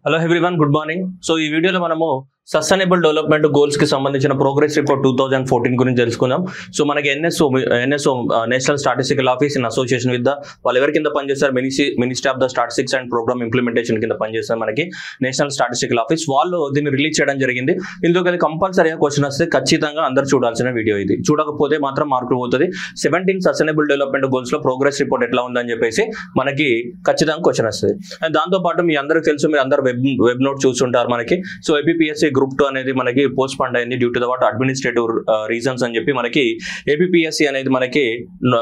Hello everyone, good morning. So ఈ వీడియోలో మనము సస్టైనబుల్ డెవలప్మెంట్ గోల్స్ కి సంబంధించిన ప్రోగ్రెస్ రిపోర్ట్ 2014 గురించి తెలుసుకుందాం. సో మనకి NSO national statistical office in association with వాళ్ళు ఎవరి కింద పనిచేస్తారు, ministry of the statistics and programme implementation కింద పనిచేస్తారు మనకి నేషనల్ స్టాటిస్టికల్ ఆఫీస్. వాళ్ళు దీన్ని రిలీజ్ చేయడం జరిగింది. ఇందులో అది కంపల్సరీగా క్వశ్చన్ వస్తే ఖచ్చితంగా అందరూ చూడాల్సిన వీడియో ఇది. చూడకపోతే మాత్రం మార్కులు పోతుంది. 17 సస్టైనబుల్ డెవలప్మెంట్ గోల్స్ లో ప్రోగ్రెస్ రిపోర్ట్ ఎట్లా ఉందని చెప్పేసి మనకి ఖచ్చితంగా క్వశ్చన్ వస్తుంది. అండ్ దాంతో పాటు మీ అందరికీ తెలుసు, మీరు అందరూ వెబ్ నోట్ చూస్తుంటారు మనకి. సో ఏపీపీఎస్సీ గ్రూప్ 2 అనేది మనకి పోస్ట్ పోన్ అయింది due to the what administrative reasons అని చెప్పి మనకి ఏపీపీఎస్సీ అనేది మనకి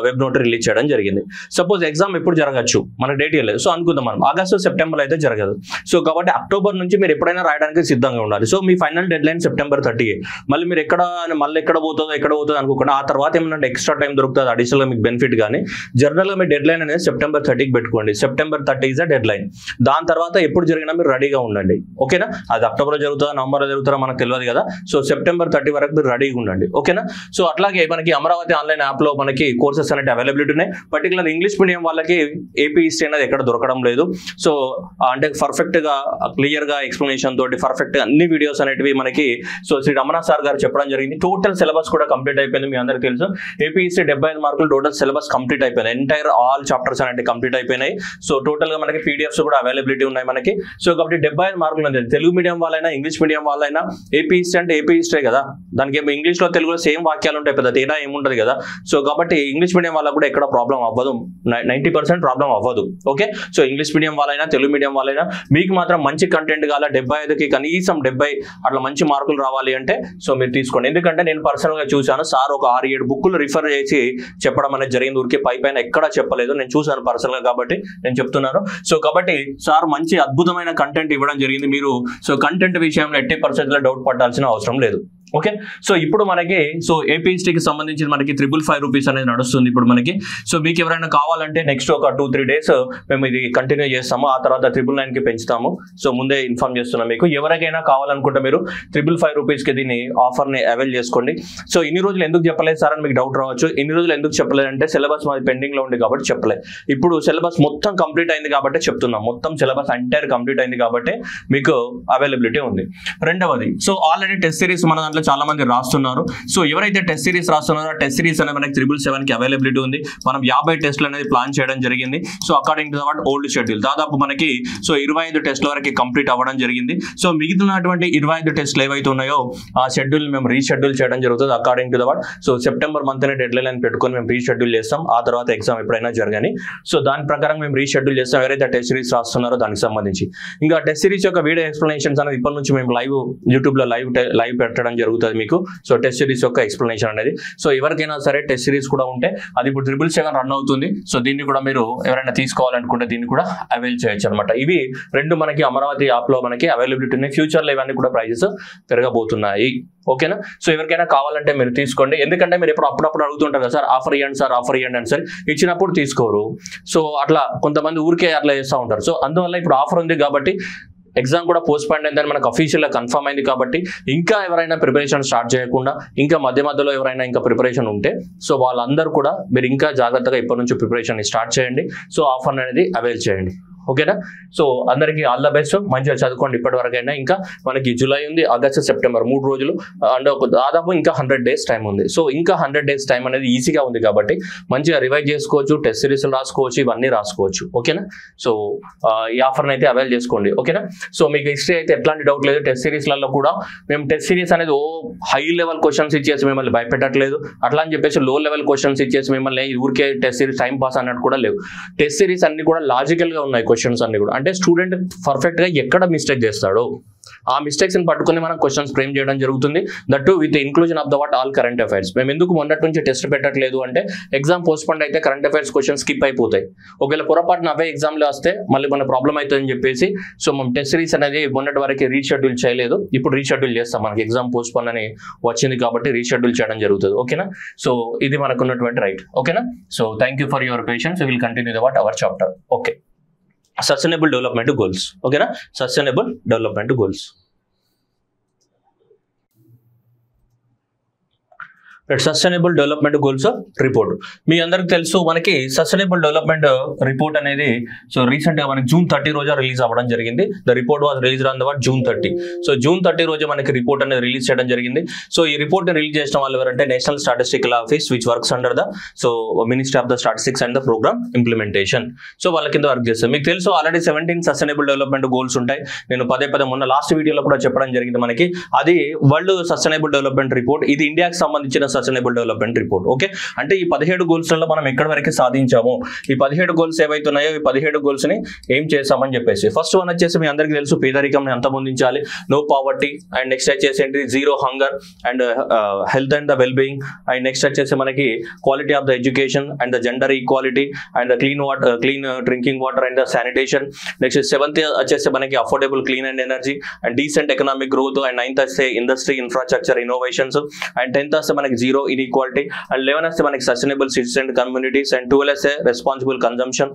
వెబ్ నోట్ రిలీజ్ చేయడం జరిగింది. సపోజ్ ఎగ్జామ్ ఎప్పుడు జరగచ్చు, మనకి డేట్ ఇవ్వలేదు. సో అనుకుందాం మనం ఆగస్టు సెప్టెంబర్ అయితే జరగదు. సో కాబట్టి అక్టోబర్ నుంచి మీరు ఎప్పుడైనా రాయడానికి సిద్ధంగా ఉండాలి. సో మీ ఫైనల్ డెడ్ లైన్ సెప్టెంబర్ 30. మళ్ళీ మీరు ఎక్కడ పోతుందో అనుకోకుండా ఆ తర్వాత ఏమన్నా ఎక్స్ట్రా టైం దొరుకుతుంది అడిషనల్గా మీకు బెనిఫిట్. కానీ జనరల్గా మీ డెడ్ లైన్ అనేది సెప్టెంబర్ 30కి పెట్టుకోండి. September 30 is the dead line. దాని తర్వాత ఎప్పుడు జరిగినా మీరు రెడీగా ఉండండి. ఓకేనా? అది అక్టోబర్లో జరుగుతుందా నవంబర్లో జరుగుతుందా మనకు తెలియదు కదా. సో సెప్టెంబర్ 30 వరకు మీరు రెడీగా ఉండండి. ఓకేనా? సో అట్లాగే మనకి అమరావతి ఆన్లైన్ యాప్ లో మనకి కోర్సెస్ అనేవి అవైలబిలిటీ ఉన్నాయి. పర్టికులర్ ఇంగ్లీష్ మీడియం వాళ్ళకి ఏపీ హిస్టరీ అనేది ఎక్కడ దొరకడం లేదు. సో అంటే పర్ఫెక్ట్ గా క్లియర్ గా ఎక్స్ప్లెనేషన్ తోటి పర్ఫెక్ట్ గా అన్ని వీడియోస్ అనేటివి మనకి సో శ్రీ రమణ సార్ గారు చెప్పడం జరిగింది. టోటల్ సిలబస్ కూడా కంప్లీట్ అయిపోయింది. మీ అందరికీ తెలుసు ఏపీ హిస్టరీ 75 మార్కులు టోటల్ సిలబస్ కంప్లీట్ అయిపోయింది. ఎంటైర్ ఆల్ చాప్టర్స్ అనేవి కంప్లీట్ అయిపోయినాయి. సో టోటల్ గా మనకి పీడిఎఫ్స్ కూడా అవైలబిలిటీ ఉన్నాయి మనకి. సో కాబట్టి 75 మార్కులు ఉంది. తెలుగు మీడియం వాళ్ళైనా ఇంగ్లీష్ మీడియం వాళ్ళైనా ఏపీ హిస్టరీ అంటే ఏపీ హిస్టరీ కదా, దానికి ఇంగ్లీష్ లో తెలుగులో సేమ్ వాక్యాలు ఉంటాయి, పెద్ద తేడా ఏముంటది కదా. సో కాబట్టి ఇంగ్లీష్ మీడియం వాళ్ళకు కూడా ఎక్కడ ప్రాబ్లం అవ్వదు, 90% ప్రాబ్లం అవ్వదు. ఓకే? సో ఇంగ్లీష్ మీడియం వాళ్ళైనా తెలుగు మీడియం వాళ్ళైనా మీకు మాత్రం మంచి కంటెంట్ కావాలా, 75కి కనీసం 70 అట్లా మంచి మార్కులు రావాలి అంటే సో మీరు తీసుకోండి. ఎందుకంటే నేను పర్సనల్ గా చూశాను, సార్ ఒక 6-7 బుక్కులు రిఫర్ చేసి చెప్పడం అనేది జరిగింది. ఊరికే పైన ఎక్కడా చెప్పలేదు, నేను చూశాను పర్సనల్ గా కాబట్టి నేను చెప్తున్నాను. సో కాబట్టి సార్ మంచి అద్భుతమైన కంటెంట్ ఇవ్వడం జరిగింది. మీరు సో కంటెంట్ విషయంలో 80% డౌట్ పడాల్సిన అవసరం లేదు. ఓకే? సో ఇప్పుడు మనకి సో ఏపీ హిస్టరీకి సంబంధించి మనకి 555 రూపీస్ అనేది నడుస్తుంది ఇప్పుడు మనకి. సో మీకు ఎవరైనా కావాలంటే నెక్స్ట్ ఒక 2-3 డేస్ మేము ఇది కంటిన్యూ చేస్తాము. ఆ తర్వాత 999కి పెంచుతాము. సో ముందే ఇన్ఫార్మ్ చేస్తున్నాం మీకు. ఎవరికైనా కావాలనుకుంటే మీరు 555 రూపీస్కి దీన్ని ఆఫర్ని అవైల్ చేసుకోండి. సో ఇన్ని రోజులు ఎందుకు చెప్పలేదు సార్ అని మీకు డౌట్ రావచ్చు. ఇన్ని రోజులు ఎందుకు చెప్పలేదంటే సిలబస్ మాది పెండింగ్ లో ఉంది కాబట్టి చెప్పలేదు. ఇప్పుడు సిలబస్ మొత్తం కంప్లీట్ అయింది కాబట్టి చెప్తున్నాం. మొత్తం సిలబస్ ఎంటైర్ కంప్లీట్ అయింది కాబట్టి మీకు అవైలబిలిటీ ఉంది. రెండవది, సో ఆల్రెడీ టెస్ట్ సిరీస్ మన దాంట్లో చాలా మంది రాస్తున్నారు. సో ఎవరైతే టెస్ట్ సిరీస్ రాస్తున్నారో ఆ టెస్ట్ సిరీస్ అనేది మనకి 777కి అవైలబిలిటీ ఉంది. మనం 50 టెస్టులు అనేది ప్లాన్ చేయడం జరిగింది. So according to the what old schedule దాదాపు మనకి సో 25 టెస్టుల వరకు కంప్లీట్ అవ్వడం జరిగింది. సో మిగిలినటువంటి 25 టెస్టులు ఏవైతే ఉన్నాయో ఆ షెడ్యూల్ మేము రీషెడ్యూల్ చేయడం జరుగుతుంది according to the what. So September month అనే డెడ్ లైన్ పెట్టుకొని మేము రీషెడ్యూల్ చేస్తాం. ఆ తర్వాత ఎగ్జామ్ ఎప్పుడైనా జరగని. సో దాని ప్రకారం మేము రీషెడ్యూల్ చేస్తాం ఎవరైతే టెస్ట్ సిరీస్ రాస్తున్నారో దానికి సంబంధించి. ఇంకా టెస్ట్ సిరీస్ యొక్క వీడియో ఎక్స్ప్లెనేషన్స్ అనేది ఇప్పటి నుంచి మేము యూట్యూబ్ లో లైవ్ పెట్టడం జరుగుతుంది మీకు. సో టెస్ట్ సిరీస్ యొక్క ఎక్స్ప్లెనేషన్ అనేది సో ఎవరికైనా సరే టెస్ట్ సిరీస్ కూడా ఉంటే అది ఇప్పుడు 777 రన్ అవుతుంది. సో దీన్ని కూడా మీరు ఎవరైనా తీసుకోవాలనుకుంటే దీన్ని కూడా అవైల్ చేయొచ్చు అనమాట. ఇవి రెండు మనకి అమరావతి యాప్ లో మనకి అవైలబిలిటీ ఉన్నాయి. ఫ్యూచర్ లో ఇవన్నీ కూడా ప్రైజెస్ పెరగబోతున్నాయి. ఓకేనా? సో ఎవరికైనా కావాలంటే మీరు తీసుకోండి. ఎందుకంటే మీరు అప్పుడప్పుడు అడుగుతుంటారు కదా సార్ ఆఫర్ ఇవ్వండి సార్, ఆఫర్ ఇవ్వండి అని. సార్ ఇచ్చినప్పుడు తీసుకోరు. సో అట్లా కొంతమంది ఊరికే అట్లా చేస్తూ ఉంటారు. సో అందువల్ల ఇప్పుడు ఆఫర్ ఉంది కాబట్టి ఎగ్జామ్ కూడా పోస్ట్ పోన్ అయిందని మనకు అఫీషియల్గా కన్ఫర్మ్ అయింది కాబట్టి ఇంకా ఎవరైనా ప్రిపరేషన్ స్టార్ట్ చేయకుండా ఇంకా మధ్యలో ఎవరైనా ఇంకా ప్రిపరేషన్ ఉంటే సో వాళ్ళందరూ కూడా మీరు ఇంకా జాగ్రత్తగా ఇప్పటి నుంచి ప్రిపరేషన్ స్టార్ట్ చేయండి. సో ఆఫర్ అనేది అవైల్ చేయండి. ఓకేనా? సో అందరికీ ఆల్ ద బెస్ట్. మంచిగా చదువుకోండి. ఇప్పటి వరకైనా ఇంకా మనకి జూలై ఉంది, ఆగస్టు, సెప్టెంబర్ 3 రోజులు అండ్ దాదాపు ఇంకా 100 డేస్ టైం ఉంది. సో ఇంకా 100 డేస్ టైం అనేది ఈజీగా ఉంది కాబట్టి మంచిగా రివైజ్ చేసుకోవచ్చు, టెస్ట్ సిరీస్ రాసుకోవచ్చు, ఇవన్నీ రాసుకోవచ్చు. ఓకేనా? సో ఈ ఆఫర్ని అయితే అవైల్ చేసుకోండి. ఓకేనా? సో మీకు హిస్టరీ అయితే ఎట్లాంటి డౌట్ లేదు. టెస్ట్ సిరీస్లలో కూడా మేము టెస్ట్ సిరీస్ అనేది హై లెవెల్ క్వశ్చన్స్ ఇచ్చేసి మిమ్మల్ని భయపెట్టట్లేదు. అట్లా అని చెప్పేసి లో లెవెల్ క్వశ్చన్స్ ఇచ్చేసి మిమ్మల్ని ఊరికే టెస్ట్ సిరీస్ టైం పాస్ అన్నట్టు కూడా లేవు. టెస్ట్ సిరీస్ అన్ని కూడా లాజికల్ గా ఉన్నాయి క్వశ్చన్స్ అన్ని కూడా. అంటే స్టూడెంట్ పర్ఫెక్ట్ గా ఎక్కడ మిస్టేక్ చేస్తాడో ఆ మిస్టేక్స్ ని పట్టుకుని మనం క్వశ్చన్స్ ఫ్రేమ్ చేయడం జరుగుతుంది. That to with inclusion of the what all current affairs. మేము ఎందుకు మొన్నటి నుంచి టెస్ట్ పెట్టట్లేదు అంటే ఎగ్జామ్ పోస్ట్ పోన్ అయితే కరెంట్ అఫైర్స్ క్వశ్చన్స్ స్కిప్ అయిపోతాయి. ఒకవేళ పొరపాటున అవే ఎగ్జామ్ లో వస్తే మళ్ళీ మన ప్రాబ్లం అవుతుందని చెప్పేసి సో మనం టెస్ట్ సిరీస్ అనేది మొన్నటి వరకు రీషెడ్యూల్ చేయలేదు. ఇప్పుడు రీషెడ్యూల్ చేస్తాం. మనకి ఎగ్జామ్ పోస్ట్ పోన్ అని వచ్చింది కాబట్టి రీషెడ్యూల్ చేయడం జరుగుతుంది. ఓకేనా? సో ఇది మనకు ఉన్నటువంటి రైట్. ఓకేనా? So thank you for your patience. Will continue the what our chapter. Okay, sustainable development goals. ఓకేనా? Sustainable development goals. Sustainable development goals report. మీ అందరికి తెలుసు మనకి సస్టైనబుల్ డెవలప్మెంట్ రిపోర్ట్ అనేది సో రీసెంట్ గా మనకి June 30 రోజు రిలీజ్ అవ్వడం జరిగింది. The report was release on the June 30. So June 30 రోజు మనకి రిపోర్ట్ అనేది రిలీజ్ చేయడం జరిగింది. సో ఈ రిపోర్ట్ ని రిలీజ్ చేసిన వాళ్ళు ఎవరంటే national statistical office which works under the so ministry of the statistics and the programme implementation. So వాళ్ళ కింద వర్క్ చేస్తారు. మీకు తెలుసు ఆల్రెడీ 17 సస్టైనబుల్ డెవలప్మెంట్ గోల్స్ ఉంటాయి. నేను పదే మొన్న లాస్ట్ వీడియోలో కూడా చెప్పడం జరిగింది. మనకి అది వరల్డ్ సస్టైనబుల్ డెవలప్మెంట్ రిపోర్ట్, ఇది ఇండియాకి సంబంధించిన సస్టైనబుల్ డెవలప్మెంట్ రిపోర్ట్. ఓకే, అంటే ఈ 17 గోల్స్లలో మనం ఎక్కడి వరకు సాధించాము, ఈ 17 గోల్స్ ఏవైతే ఉన్నాయో ఈ 17 గోల్స్ ని ఏం చేసామని చెప్పేసి ఫస్ట్ వన్ వచ్చేసి మీ అందరికీ తెలుసు పేదరికం అంతమొందించాలి, నో పావర్టీ, అండ్ నెక్స్ట్ వచ్చేసి ఏంటి zero hunger and health and the well being, and next వచ్చేసి మనకి quality of the education and the gender equality and clean water, clean drinking water and the sanitation. Next 7th వచ్చేసి మనకి affordable clean and energy and decent economic growth, and 9th వస్తే industry infrastructure innovations, and 10th వస్తే మనకి zero inequality, and 11th వస్తే మనకి sustainable cities and communities, and 12th వస్తే responsible consumption,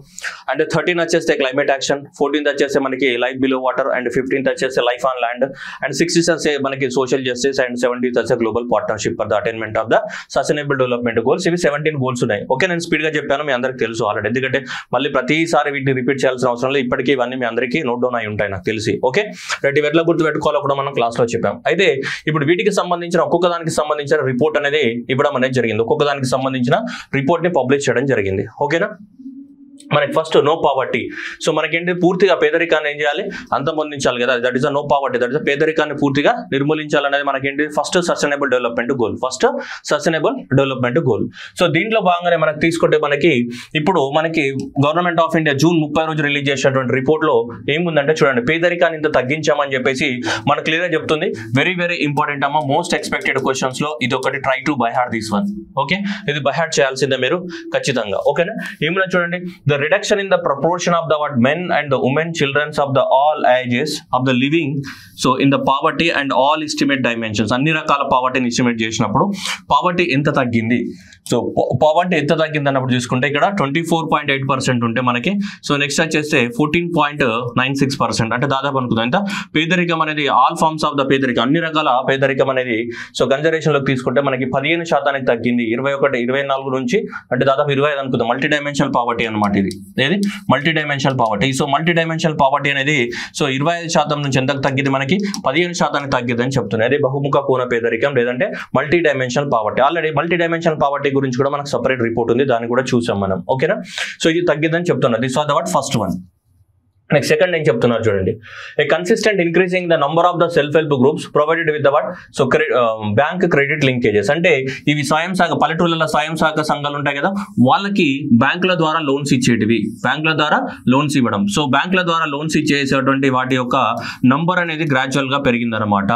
and 13th వచ్చేస్తే climate action, 14th వచ్చేసి మనకి life below water, and 15th వచ్చేసి life on land, and 16th వచ్చే మనకి సోషల్ జస్టిస్, అండ్ 17th వచ్చే global partnership for the attainment of the sustainable development goals. ఇవి 17 goals ఉన్నాయి. Okay, నేను స్పీడ్ గా చెప్పాను, మీ అందరికి తెలుసు ఆల్రెడీ, ఎందుకంటే మళ్ళీ ప్రతిసారి వీటిని రిపీట్ చేయాల్సిన అవసరం లేదు. ఇప్పటికీ ఇవన్నీ మీ అందరికీ నోట్ డౌన్ అయి ఉంటాయి నాకు తెలిసి. ఓకే, రైట్, ఇవి ఎట్లా గుర్తు పెట్టుకోవాలో కూడా మనం క్లాస్ లో చెప్పాం. అయితే ఇప్పుడు వీటికి సంబంధించిన ఒక్కొక్క దానికి సంబంధించిన రిపోర్ట్ అనేది ఇవ్వడం అనేది జరిగింది. ఒక్కొక్క దానికి సంబంధించిన రిపోర్ట్ ని పబ్లిష్ చేయడం జరిగింది. ఓకేనా, మనకి ఫస్ట్ నో పావర్టీ. సో మనకేంటి పూర్తిగా పేదరికాన్ని ఏం చేయాలి, అంతమొందించాలి కదా, that is no poverty, that is పేదరికాన్ని పూర్తిగా నిర్మూలించాలనేది మనకేంటి first sustainable development goal, first sustainable development goal. So దీంట్లో భాగంగానే మనకి తీసుకుంటే మనకి ఇప్పుడు మనకి గవర్నమెంట్ ఆఫ్ ఇండియా June 30 రోజు రిలీజ్ చేసినటువంటి రిపోర్ట్ లో ఏముందంటే చూడండి, పేదరికాన్ని ఇంత తగ్గించామని చెప్పేసి మనకు క్లియర్ గా చెప్తుంది. వెరీ వెరీ ఇంపార్టెంట్ అమ్మ, మోస్ట్ ఎక్స్పెక్టెడ్ క్వశ్చన్స్ లో ఇది ఒకటి, try to by heart this one. Okay, ఇది బై హార్ట్ చేయాల్సిందే మీరు ఖచ్చితంగా. ఓకేనా, ఏమన్నా చూడండి, the reduction in the proportion of the men and the women children of the all ages of the living so in the poverty and all estimate dimensions, అన్ని రకాల పావర్టీని estimate చేసినప్పుడు పావర్టీ ఎంత తగ్గింది, సో పావర్టీ ఎంత తగ్గింది అన్నప్పుడు చూసుకుంటే ఇక్కడ 24.8% ఉంటే మనకి, సో నెక్స్ట్ వచ్చేస్తే 14.96%, అంటే దాదాపు అనుకుందాం ఎంత పేదరికం అనేది ఆల్ ఫార్మ్స్ ఆఫ్ ద పేదరికం, అన్ని రకాల పేదరికం అనేది సో కన్జర్వేషన్ లోకి తీసుకుంటే మనకి 15% తగ్గింది, 21, 24 నుంచి అంటే దాదాపు 25 అనుకుందాం. మల్టీ డైమెన్షనల్ పావర్టీ అనమాట ఇది, ఏది multi dimensional poverty. So multi dimensional poverty అనేది సో 25% నుంచి ఎంతకు తగ్గింది మనకి 15% తగ్గిందని చెప్తున్నాయి. అదే బహుముఖ కోణ పేదరికం లేదంటే multi dimensional poverty. Already multi dimensional poverty గురించి కూడా మనకు సపరేట్ రిపోర్ట్ ఉంది, దాన్ని కూడా చూసాం మనం. ఓకేనా, సో ఇది తగ్గిందని చెప్తున్నారు. This was the first one. Next second ఏం చెప్తున్నారు చూడండి, ఏ consistent increasing the number of the self help groups provided with the what so bank credit linkages, అంటే ఇవి స్వయం సహకార పల్లెటూళ్ళలో స్వయం సహకార సంఘాలు ఉంటాయి కదా, వాళ్ళకి బ్యాంకుల ద్వారా లోన్స్ ఇచ్చేటివి, బ్యాంకుల ద్వారా లోన్స్ ఇవ్వడం. సో బ్యాంకుల ద్వారా లోన్స్ ఇచ్చేసేటువంటి వాటి యొక్క నంబర్ అనేది గ్రాడ్యువల్ గా పెరిగిందనమాట.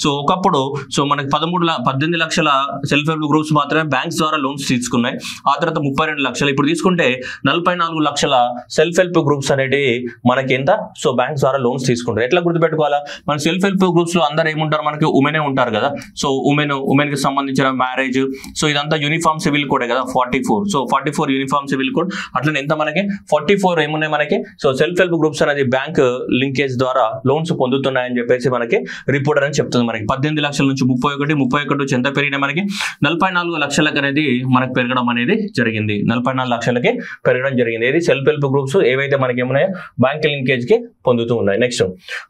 సో ఒకప్పుడు సో మనకి 18 లక్షల సెల్ఫ్ హెల్ప్ గ్రూప్స్ మాత్రమే బ్యాంక్స్ ద్వారా లోన్స్ తీసుకున్నాయి. ఆ తర్వాత 32 లక్షలు, ఇప్పుడు తీసుకుంటే 44 లక్షల సెల్ఫ్ హెల్ప్ గ్రూప్స్ అనేవి మనకి ఎంత సో బ్యాంక్స్ ద్వారా లోన్స్ తీసుకుంటారు. ఎట్లా గుర్తుపెట్టుకోవాలా, మన సెల్ఫ్ హెల్ప్ గ్రూప్స్ లో అందరూ ఏముంటారు, మనకి ఉమెనే ఉంటారు కదా. సో ఉమెన్ కి సంబంధించిన మ్యారేజ్, సో ఇదంతా యూనిఫామ్ సివిల్ కోడ్ కదా 44. So 44 uniform civil code. అట్లనే ఎంత మనకి 44 ఏమున్నాయి మనకి సో సెల్ఫ్ హెల్ప్ గ్రూప్స్ అనేది బ్యాంక్ లింకేజ్ ద్వారా లోన్స్ పొందుతున్నాయని చెప్పేసి మనకి రిపోర్టర్ అని చెప్తుంది. మనకి 18 లక్షల నుంచి 31 నుంచి ఎంత పెరిగినాయి మనకి 44 లక్షలకు అనేది మనకి పెరగడం అనేది జరిగింది. 44 లక్షలకి పెరగడం జరిగింది. ఏది సెల్ఫ్ హెల్ప్ గ్రూప్స్ ఏవైతే మనకి ఏమున్నాయో బ్యాంక్ లింకేజ్ కి పొందుతూ ఉన్నాయి. Next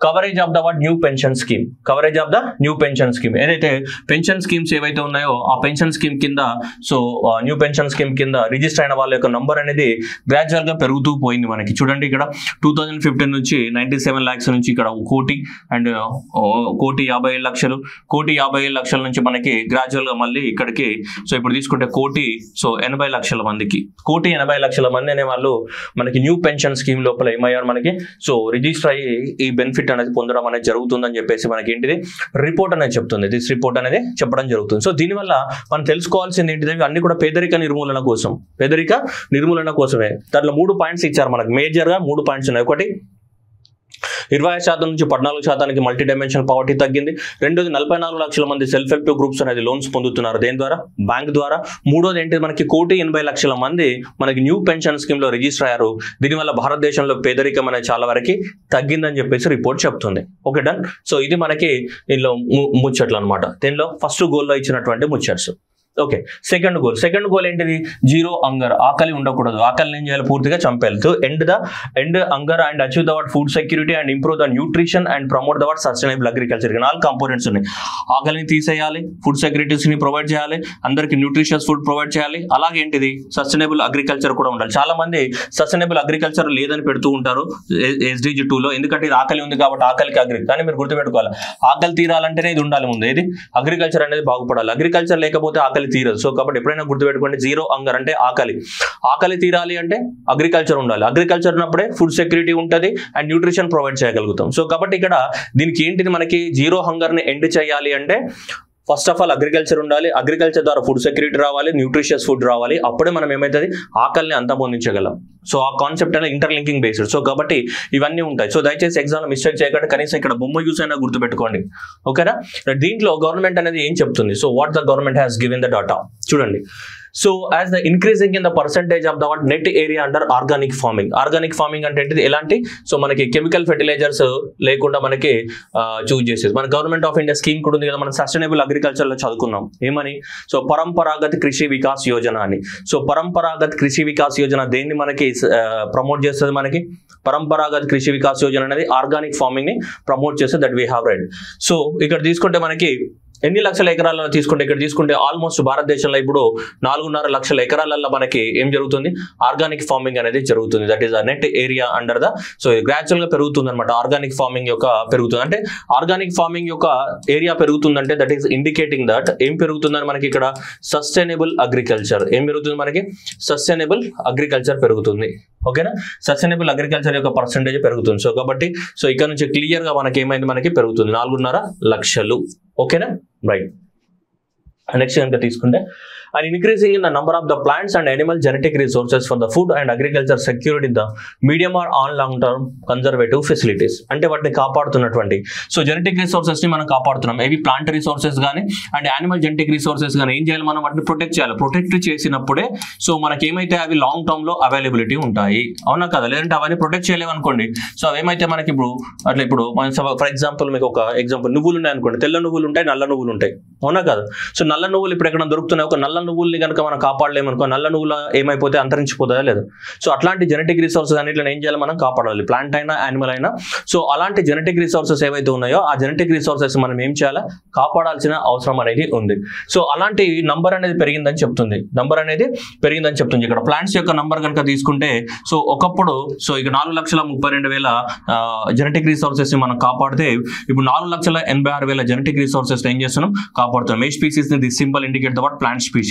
coverage of the new pension scheme, coverage of the new pension scheme, ఏదైతే పెన్షన్ స్కీమ్స్ ఏవైతే ఉన్నాయో ఆ పెన్షన్ స్కీమ్ కింద సో న్యూ పెన్షన్ స్కీమ్ కింద రిజిస్టర్ అయిన వాళ్ళ యొక్క నంబర్ అనేది గ్రాడ్యువల్ గా పెరుగుతూ పోయింది. మనకి చూడండి ఇక్కడ 2015 నుంచి 97 lakhs నుంచి ఇక్కడ 1,50,00,000 1,50,00,000 నుంచి మనకి గ్రాడ్యువల్ గా మళ్ళీ ఇక్కడికి సో ఇప్పుడు తీసుకుంటే 1,80,00,000 మందికి 1,80,00,000 మంది అనే వాళ్ళు మనకి న్యూ పెన్షన్ స్కీమ్ లోపల ఏమయ్యారు మనకి సో రిజిస్టర్ అయ్యి ఈ బెనిఫిట్ అనేది పొందడం అనేది జరుగుతుందని చెప్పేసి మనకి ఏంటిది రిపోర్ట్ అనేది చెప్తుంది. దిస్ రిపోర్ట్ అనేది చెప్పడం జరుగుతుంది. సో దీనివల్ల మనం తెలుసుకోవాల్సింది ఏంటిది, అన్ని కూడా పేదరిక నిర్మూలన కోసం, పేదరిక నిర్మూలన కోసమే. దాంట్లో 3 పాయింట్స్ ఇచ్చారు మనకు, మేజర్ గా 3 పాయింట్స్ ఉన్నాయి. ఒకటి 25% నుంచి 14% మల్టీ డైమెన్షనల్ పావర్టీ తగ్గింది. రెండోది 44 లక్షల మంది సెల్ఫ్ హెల్ప్ గ్రూప్స్ అనేది లోన్స్ పొందుతున్నారు, దేని ద్వారా బ్యాంక్ ద్వారా. మూడోది ఏంటి మనకి 1,80,00,000 మంది మనకి న్యూ పెన్షన్ స్కీమ్ లో రిజిస్టర్ అయ్యారు. దీనివల్ల భారతదేశంలో పేదరికం అనేది చాలా వరకు తగ్గిందని చెప్పేసి రిపోర్ట్ చెప్తుంది. Okay done. సో ఇది మనకి దీనిలో ముచ్చట్లు అనమాట. దీనిలో ఫస్ట్ గోల్లో ఇచ్చినటువంటి ముచ్చట్స్. ఓకే, సెకండ్ గోల్ ఏంటిది? జీరో హంగర్, ఆకలి ఉండకూడదు, ఆకలిని ఏం చేయాలి? పూర్తిగా చంపేయాలి. To end hunger and achieve the food security and improve the nutrition and promote the sustainable agriculture. 4 components ఉన్నాయి. ఆకలిని తీసేయాలి, ఫుడ్ సెక్యూరిటీస్ ని ప్రొవైడ్ చేయాలి, అందరికి న్యూట్రిషియస్ ఫుడ్ ప్రొవైడ్ చేయాలి, అలాగే ఏంటిది? సస్టైనబుల్ అగ్రికల్చర్ కూడా ఉండాలి. చాలా మంది సస్టైనబుల్ అగ్రికల్చర్ లేదని పెడుతూ ఉంటారు SDG 2లో, ఎందుకంటే ఇది ఆకలి ఉంది కాబట్టి ఆకలికి అగ్రి. కానీ మీరు గుర్తుపెట్టుకోవాలి, ఆకలి తీరాలంటేనే ఇది ఉండాలి ముందు. ఏది? అగ్రికల్చర్ అనేది బాగుపడాలి. అగ్రికల్చర్ లేకపోతే ఆకలి తీరదు. సో కాబట్టి ఎప్పుడైనా గుర్తుపెట్టుకోండి, జీరో హంగర్ అంటే ఆకలి తీరాలి అంటే అగ్రికల్చర్ ఉండాలి. అగ్రికల్చర్ ఉన్నప్పుడే ఫుడ్ సెక్యూరిటీ ఉంటుంది అండ్ న్యూట్రిషన్ ప్రొవైడ్ చేయగలుగుతాం. సో కాబట్టి ఇక్కడ దీనికి ఏంటిది? మనకి జీరో హంగర్ ని ఎండ్ చేయాలి అంటే ఫస్ట్ ఆఫ్ ఆల్ అగ్రికల్చర్ ఉండాలి, అగ్రికల్చర్ ద్వారా ఫుడ్ సెక్యూరిటీ రావాలి, న్యూట్రిషియస్ ఫుడ్ రావాలి, అప్పుడే మనం ఏమవుతుంది? ఆకలిని అంతమొందించగలం. సో ఆ కాన్సెప్ట్ అనేది ఇంటర్లింకింగ్ బేస్డ్. సో కాబట్టి ఇవన్నీ ఉంటాయి. సో దయచేసి ఎగ్జామ్ మిస్టేక్ చేయకుండా కనీసం ఇక్కడ బొమ్మ యూస్ అయినా గుర్తుపెట్టుకోండి. ఓకేనా? దీంట్లో గవర్నమెంట్ అనేది ఏం చెప్తుంది? So what the government has given the data చూడండి. So as the increasing in the percentage of the net area under organic farming. Organic farming అంటే ఏంటిది? ఎలాంటి? సో మనకి కెమికల్ ఫెర్టిలైజర్స్ లేకుండా మనకి చూస్ చేసేది. మన గవర్నమెంట్ ఆఫ్ ఇండియా స్కీమ్ కూడా ఉంది కదా, మనం సస్టైనబుల్ అగ్రికల్చర్ లో చదువుకున్నాం. ఏమని? సో పరంపరాగత్ కృషి వికాస్ యోజన అని. సో పరంపరాగత్ కృషి వికాస్ యోజన దేన్ని మనకి ప్రమోట్ చేస్తుంది? మనకి పరంపరాగత్ కృషి వికాస్ యోజన అనేది ఆర్గానిక్ ఫార్మింగ్ ని ప్రమోట్ చేస్తుంది. That we have read. So ఇక్కడ తీసుకుంటే మనకి ఎన్ని లక్షల ఎకరాలను తీసుకుంటే, ఇక్కడ తీసుకుంటే ఆల్మోస్ట్ భారతదేశంలో ఇప్పుడు 4.5 లక్షల ఎకరాలలో మనకి ఏం జరుగుతుంది? ఆర్గానిక్ ఫార్మింగ్ అనేది జరుగుతుంది. That is the net area under the. So gradual గా పెరుగుతుంది అనమాట. ఆర్గానిక్ ఫార్మింగ్ యొక్క పెరుగుతుంది అంటే ఆర్గానిక్ ఫార్మింగ్ యొక్క ఏరియా పెరుగుతుందంటే దట్ ఈస్ ఇండికేటింగ్ దట్ ఏం పెరుగుతుందని మనకి ఇక్కడ సస్టైనబుల్ అగ్రికల్చర్. ఏం పెరుగుతుంది? మనకి సస్టైనబుల్ అగ్రికల్చర్ పెరుగుతుంది. ఓకేనా? సస్టైనబుల్ అగ్రికల్చర్ యొక్క పర్సెంటేజ్ పెరుగుతుంది. సో కాబట్టి సో ఇక్కడ నుంచి క్లియర్ గా మనకి ఏమైంది? మనకి పెరుగుతుంది 4.5 లక్షలు. ఓకేనా? రైట్. నెక్స్ట్ కనుక తీసుకుంటే and increasing in the number of the plants and animal genetic resources for the food and agriculture secured in the medium or on long term conservative facilities. అంటే వాటిని కాపాడుతున్నటువంటి సో జెనెటిక్ రిసోర్సెస్ ని మనం కాపాడుతున్నాం. ఏవి? Plant resources కానీ and animal genetic resources కానీ ఏం చేయాలి? మనం వాటిని ప్రొటెక్ట్ చేయాలి. ప్రొటెక్ట్ చేసినప్పుడే సో మనకి ఏమైతే అవి లాంగ్ టర్మ్ లో అవైలబిలిటీ ఉంటాయి. అవునా కదా? లేదంటే అవన్నీ ప్రొటెక్ట్ చేయలేము అనుకోండి. సో అవేమైతే మనకి ఇప్పుడు అట్లా ఇప్పుడు ఫర్ ఎగ్జాంపుల్ మీకు ఒక ఎగ్జాంపుల్, నువ్వులు ఉన్నాయి అనుకోండి. తెల్ల నువ్వులు ఉంటాయి, నల్ల నువ్వులు ఉంటాయి. అవునా కదా? సో నల్ల నువ్వులు ఇప్పుడు ఎక్కడ దొరుకుతున్నాయి? ఒక నల్ల నువ్వుల్ని కనుక మనం కాపాడలేమనుకో, నల్ల నువ్వులు ఏమైపోతే అంతరించిపోతుందా లేదు. సో అట్లాంటి జెనెటిక్ రిసోర్సెస్ అన్నిటిని ఏం చేయాలి? మనం కాపాడాలి, ప్లాంట్ అయినా యానిమల్ అయినా. సో అలాంటి జెనెటిక్ రిసోర్సెస్ ఏవైతే ఉన్నాయో ఆ జెనెటిక్ రిసోర్సెస్ మనం ఏం చేయాలి? కాపాడాల్సిన అవసరం అనేది ఉంది. సో అలాంటి నంబర్ అనేది పెరిగిందని చెప్తుంది. ఇక్కడ ప్లాంట్స్ యొక్క నంబర్ కనుక తీసుకుంటే సో ఒకప్పుడు సో ఇక 4,32,000 జెనెటిక్ రిసోర్సెస్ ని మనం కాపాడితే ఇప్పుడు 4,86,000 జెనెటిక్ రిసోర్సెస్ ఏం చేస్తున్నాం? కాపాడుతున్నాం. ఏ స్పీసీస్ ని the symbol indicate the what? Plant species.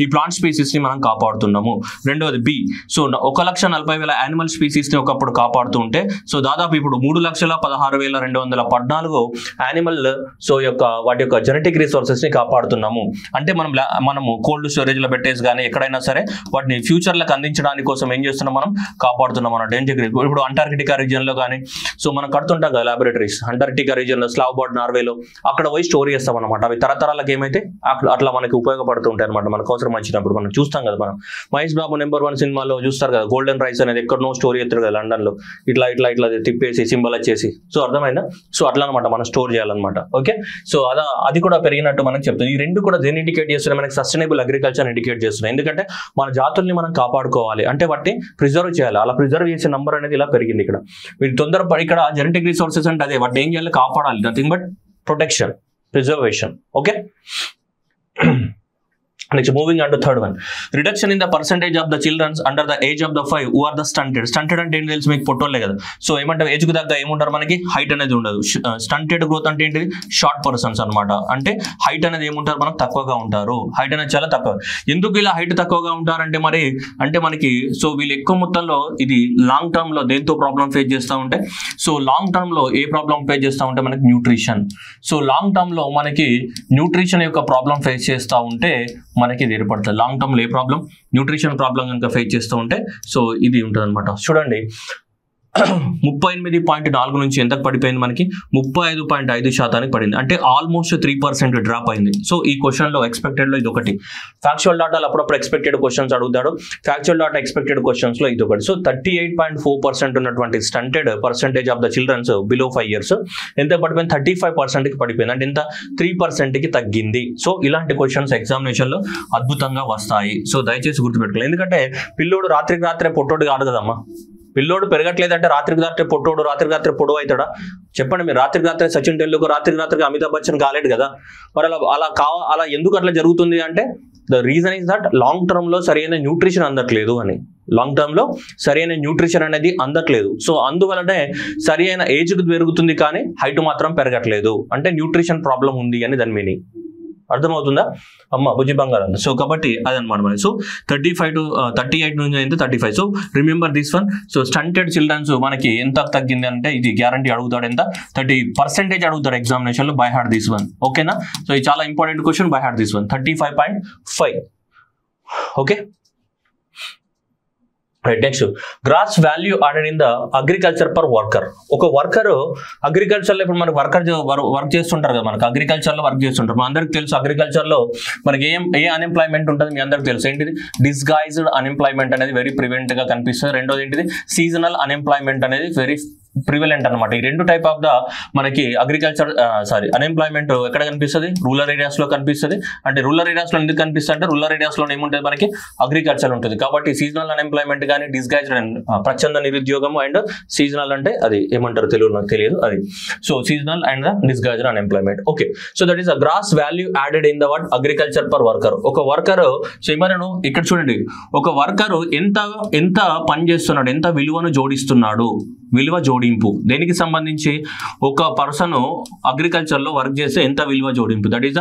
ఈ ప్లాంట్ స్పీసీస్ ని మనం కాపాడుతున్నాము. రెండోది బి. సో 1,40,000 యానిమల్ స్పీసీస్ ని ఒకప్పుడు కాపాడుతూ ఉంటే సో దాదాపు ఇప్పుడు 3,16,214 యానిమల్ సో వాటి యొక్క జెనెటిక్ రిసోర్సెస్ ని కాపాడుతున్నాము. అంటే మనము కోల్డ్ స్టోరేజ్ లో పెట్టేసి కానీ ఎక్కడైనా సరే వాటిని ఫ్యూచర్ లకు అందించడానికి కోసం ఏం చేస్తున్నాం? మనం కాపాడుతున్నాం అన్నట్టు. ఇప్పుడు అంటార్కిటికా రీజియన్ లో కానీ సో మనం కడుతుంటాం కదా లాబొరేటరీస్. అంటార్కిటికా రీజియన్ లో స్లావ్బార్డ్ నార్వేలో అక్కడ పోయి స్టోర్ చేస్తాం అనమాట. అవి తరతరాలకు ఏమైతే అట్లా మనకి ఉపయోగపడుతూ ఉంటాయి అనమాట. మనకు అవసరం వచ్చినప్పుడు మనం చూస్తాం కదా. మనం మహేష్ బాబు నెంబర్ 1 సినిమాలో చూస్తారు కదా, గోల్డెన్ రైస్ అనేది ఎక్కడనో స్టోర్ చేస్తారు కదా లండన్ లో, ఇట్లా తిప్పేసి సింబల్ వచ్చేసి. సో అర్థమైందా? సో అట్లా అనమాట మనం స్టోర్ చేయాలన్నమాట. ఓకే. సో అది కూడా పెరిగినట్టు మనకు చెప్తుంది. ఈ రెండు కూడా దేన్ని ఇండికేట్ చేస్తున్నాయి? మనకి సస్టైనబుల్ అగ్రికల్చర్ ఇండికేట్ చేస్తున్నాయి. ఎందుకంటే మన జాతుల్ని మనం కాపాడుకోవాలి అంటే వాటిని ప్రిజర్వ్ చేయాలి. అలా ప్రిజర్వ్ చేసే నంబర్ అనేది ఇలా పెరిగింది. ఇక్కడ మీరు తొందరపడి ఇక్కడ జెనెటిక్ రిసోర్సెస్ అంటే అదే, వాటిని ఏం చేయాలి? కాపాడాలి. Nothing but protection, preservation. Okay. Next, moving on to third one, reduction in the percentage of the children under the age of the 5 who are the stunted. Stunted అంటే ఏంటి తెలుసు మీకు? పొట్టోళ్ళే కదా. సో ఏమంటారు? ఏజ్ కు తగ్గ ఏముంటారు? మనకి హైట్ అనేది ఉండదు. స్టంటెడ్ గ్రోత్ అంటే ఏంటిది? షార్ట్ పర్సన్స్ అనమాట. అంటే హైట్ అనేది ఏముంటారు? మనకు తక్కువగా ఉంటారు. హైట్ అనేది చాలా తక్కువ. ఎందుకు ఇలా హైట్ తక్కువగా ఉంటారంటే మరి అంటే మనకి సో వీళ్ళు ఎక్కువ మొత్తంలో ఇది లాంగ్ టర్మ్ లో దేంతో ప్రాబ్లం ఫేస్ చేస్తూ ఉంటే సో లాంగ్ టర్మ్ లో ఏ ప్రాబ్లం ఫేస్ చేస్తూ ఉంటే మనకి న్యూట్రిషన్. సో లాంగ్ టర్మ్ లో మనకి న్యూట్రిషన్ యొక్క ప్రాబ్లం ఫేస్ చేస్తూ ఉంటే మనకి ఇది ఏర్పడుతుంది. లాంగ్ టర్మ్ లో ఏ ప్రాబ్లం? న్యూట్రిషన్ ప్రాబ్లం కనుక ఫేస్ చేస్తూ ఉంటే సో ఇది ఉంటుంది అనమాట. చూడండి 38.4 నుంచి ఎంతకు పడిపోయింది మనకి 35.5% పడింది. అంటే ఆల్మోస్ట్ 3% డ్రాప్ అయింది. సో ఈ క్వశ్చన్ లో ఎక్స్పెక్టెడ్ లో ఇది ఒకటి. ఫ్యాక్చువల్ డాటాలో అప్పుడప్పుడు ఎక్స్పెక్టెడ్ క్వశ్చన్స్ అడుగుతాడు. ఫ్యాక్చువల్ డాటా ఎక్స్పెక్టెడ్ క్వశ్చన్స్ లో ఇది ఒకటి. సో 38.4% ఉన్నటువంటి stunted percentage of the childrens below 5 years ఎంత పడిపోయింది, 35% కి పడిపోయింది. అంటే ఎంత 3% కి తగ్గింది. సో ఇలాంటి క్వశ్చన్స్ ఎగ్జామినేషన్ లో అద్భుతంగా వస్తాయి. సో దయచేసి గుర్తుపెట్టుకోవాలి. ఎందుకంటే పిల్లోడు రాత్రికి రాత్రే పొట్టోడు కాదు కదమ్మా. పిల్లోడు పెరగట్లేదంటే రాత్రికి రాత్రే పొట్టోడు, రాత్రికి రాత్రే పొడవు అవుతాడా? చెప్పండి మీరు. రాత్రికి రాత్రే సచిన్ టెండూల్కర్, రాత్రికి రాత్రికి అమితాబ్ బచ్చన్ కాలేడు కదా. మరి అలా ఎందుకు అట్లా జరుగుతుంది అంటే the reason is that long term లో సరైన న్యూట్రిషన్ అందట్లేదు అని. లాంగ్ టర్మ్ లో సరైన న్యూట్రిషన్ అనేది అందట్లేదు. సో అందువలనే సరైన ఏజ్ పెరుగుతుంది కానీ హైట్ మాత్రం పెరగట్లేదు. అంటే న్యూట్రిషన్ ప్రాబ్లం ఉంది అని దాని మీనింగ్. అర్థమవుతుందా అమ్మ బుజ్జి బంగారం? సో కాబట్టి అదనమాట మరి. సో 35 to 38 నుంచి అయితే 35. So remember this one. So stunted childrens మనకి ఎంత తగ్గింది అంటే ఇది గ్యారంటీ అడుగుతాడు. ఎంత 30% అడుగుతాడు ఎగ్జామినేషన్ లో. By heart this one. ఓకేనా? సో ఇది చాలా important question. By heart this one 35.5. Okay right. Next gross value added in the agriculture per worker. ఒక వర్కర్ అగ్రికల్చర్ లో ఇప్పుడు మనకు వర్క్ చేస్తుంటారు కదా. మనకు అగ్రికల్చర్ లో వర్క్ చేస్తుంటారు. మన అందరికి తెలుసు అగ్రికల్చర్ లో మనకి ఏ అన్ఎంప్లాయ్మెంట్ ఉంటుంది మీ అందరికి తెలుసు. ఏంటిది? డిస్గైజ్డ్ అన్ఎంప్లాయ్మెంట్ అనేది వెరీ ప్రివెంట్ గా కనిపిస్తుంది. రెండోది ఏంటిది? సీజనల్ అన్ఎంప్లాయ్మెంట్ అనేది వెరీ ప్రివెలెంట్ అనమాట. ఈ రెండు టైప్ ఆఫ్ ద మనకి అగ్రికల్చర్ అన్ఎంప్లాయ్మెంట్ ఎక్కడ కనిపిస్తుంది? రూరల్ ఏరియాస్ లో కనిపిస్తుంది. అంటే రూరల్ ఏరియాస్ లో ఎందుకు కనిపిస్తుంది అంటే రూరల్ ఏరియాస్ లో ఏముంటుంది మనకి అగ్రికల్చర్ ఉంటుంది. కాబట్టి సీజనల్ అన్ఎంప్లాయ్మెంట్ కానీ డిస్గైజ్డ్ ప్రచండ నిరుద్యోగం అండ్ సీజనల్ అంటే అది ఏమంటారు తెలుగు నాకు తెలియదు అది. So seasonal and disguised unemployment. Okay. So that is a gross value added in the what agriculture per worker. ఒక వర్కర్ ఏమన్నాను ఇక్కడ చూడండి. ఒక వర్కర్ ఎంత పని చేస్తున్నాడు, ఎంత విలువను జోడిస్తున్నాడు. విలువ జోడింపు దేనికి సంబంధించి? ఒక పర్సన్ అగ్రికల్చర్ లో వర్క్ చేస్తే ఎంత విలువ జోడింపు, దట్ ఈస్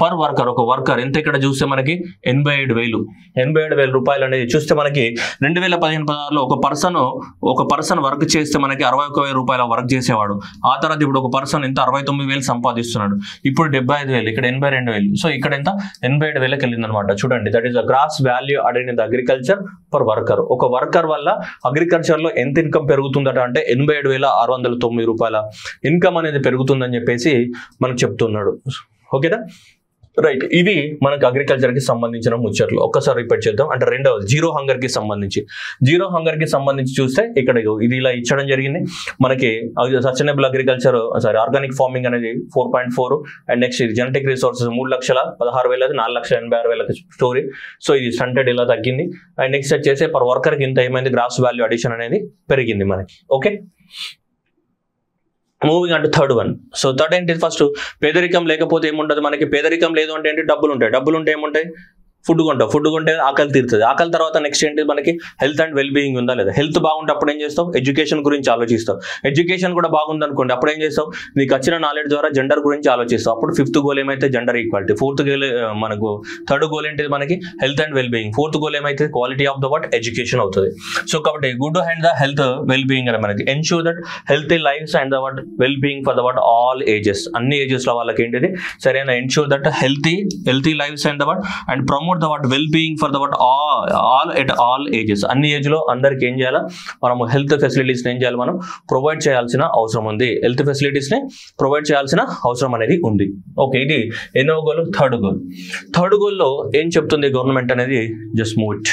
పర్ వర్కర్. ఒక వర్కర్ ఎంత ఇక్కడ చూస్తే మనకి 87,000 రూపాయలు అనేది చూస్తే మనకి 2015-16లో ఒక పర్సన్ వర్క్ చేస్తే మనకి 61,000 రూపాయల వర్క్ చేసేవాడు. ఆ తర్వాత ఇప్పుడు ఒక పర్సన్ ఎంత 69,000 సంపాదిస్తున్నాడు. ఇప్పుడు 75,000, ఇక్కడ 82,000. సో ఇక్కడ ఎంత 87,000కి వెళ్ళింది అనమాట. చూడండి, that is the gross value added in the agriculture per worker. ఒక వర్కర్ వల్ల అగ్రికల్చర్ లో ఎంత ఇన్కమ్ పెరుగుతుందట అంటే 87,609 రూపాయల ఇన్కమ్ అనేది పెరుగుతుందని చెప్పేసి మనకు చెప్తున్నాడు. ఓకేనా? రైట్. ఇవి మనకు అగ్రికల్చర్ కి సంబంధించిన ముచ్చట్లు. ఒక్కసారి రిపీట్ చేద్దాం. అంటే రెండవది జీరో హంగర్ కి సంబంధించి చూస్తే ఇక్కడ ఇది ఇలా ఇచ్చడం జరిగింది మనకి. సస్టైనబుల్ అగ్రికల్చర్ ఆర్గానిక్ ఫార్మింగ్ అనేది 4.4 అండ్ నెక్స్ట్ ఇది జెనెటిక్ రిసోర్సెస్ 3,16,000 4,86,000 స్టోరీ. సో ఇది స్టంటెడ్ ఇలా తగ్గింది. అండ్ నెక్స్ట్ వచ్చేసి పర్ వర్కర్ కి ఇంత ఏమైంది గ్రాస్ వాల్యూ అడిషన్ అనేది పెరిగింది మనకి. ఓకే. మూవింగ్ అంటే థర్డ్ వన్. సో థర్డ్ ఏంటి? ఫస్ట్ పేదరికం లేకపోతే ఏముంటుంది మనకి? పేదరికం లేదు అంటే ఏంటి? డబ్బులు ఉంటాయి. డబ్బులు ఉంటే ఏముంటాయి? ఫుడ్ కొంటే ఆకలి తీరుతుంది. ఆకలి తర్వాత నెక్స్ట్ ఏంటి మనకి? హెల్త్ అండ్ వెల్ బీయింగ్ ఉందా లేదా? హెల్త్ బాగుంటే అప్పుడు ఏం చేస్తావు? ఎడ్యుకేషన్ గురించి ఆలోచిస్తావు. ఎడ్యుకేషన్ కూడా బాగుంది అనుకోండి, అప్పుడు ఏం చేస్తావు? నీకు వచ్చిన నాలెడ్జ్ ద్వారా జెండర్ గురించి ఆలోచిస్తావు. అప్పుడు 5th గోల్ ఏమైతే? Gender equality. 4th గోల్ మనకు 3rd గోల్ ఏంటిది మనకి? Health and well being. 4th goal ఏమైతే? Quality of the what education అవుతుంది. సో కాబట్టి good and the health well being అని మనకి ensure that healthy lives and the what well being for the what all ages. అన్ని ages లో వాళ్ళకి ఏంటిది? సరైన ensure that healthy lives and the what and promote the what well being for the what all at all ages. అన్ని age లో అందరికి ఏం చేయాలా? మనము హెల్త్ ఫెసిలిటీస్ ఏం చేయాలి? మనం ప్రొవైడ్ చేయాల్సిన అవసరం ఉంది. హెల్త్ ఫెసిలిటీస్ ని ప్రొవైడ్ చేయాల్సిన అవసరం అనేది ఉంది. ఓకే. ఇది ఎన్నో గోల్? థర్డ్ గోల్లో ఏం చెప్తుంది గవర్నమెంట్ అనేది? Just move it.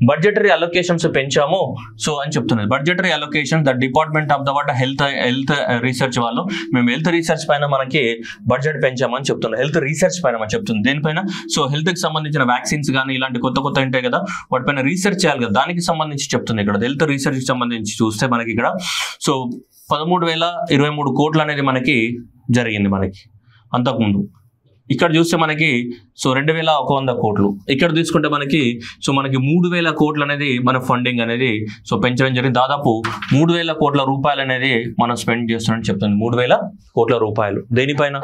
Budgetary allocations పెంచాము సో అని చెప్తున్నది. Budgetary allocation the department of the what health research వాళ్ళు మేము హెల్త్ రీసెర్చ్ పైన మనకి బడ్జెట్ పెంచామని చెప్తున్నారు. హెల్త్ రీసెర్చ్ పైన మనం చెప్తుంది. దేనిపైన? సో హెల్త్ కి సంబంధించిన వ్యాక్సిన్స్ కానీ ఇలాంటి కొత్త ఉంటాయి కదా, వాటిపైన రీసెర్చ్ చేయాలి కదా, దానికి సంబంధించి చెప్తుంది ఇక్కడ. హెల్త్ రీసెర్చ్ కి సంబంధించి చూస్తే మనకి ఇక్కడ సో 13,023 కోట్లు అనేది మనకి జరిగింది మనకి అంతకుముందు. ఇక్కడ చూస్తే మనకి సో 2,100 కోట్లు. ఇక్కడ తీసుకుంటే మనకి సో మనకి 3,000 కోట్లు అనేది మన ఫండింగ్ అనేది సో పెంచడం జరిగింది. దాదాపు 3,000 కోట్ల రూపాయలు అనేది మనం స్పెండ్ చేస్తున్నట్టు చెప్తుంది. 3,000 కోట్ల రూపాయలు దేనిపైన?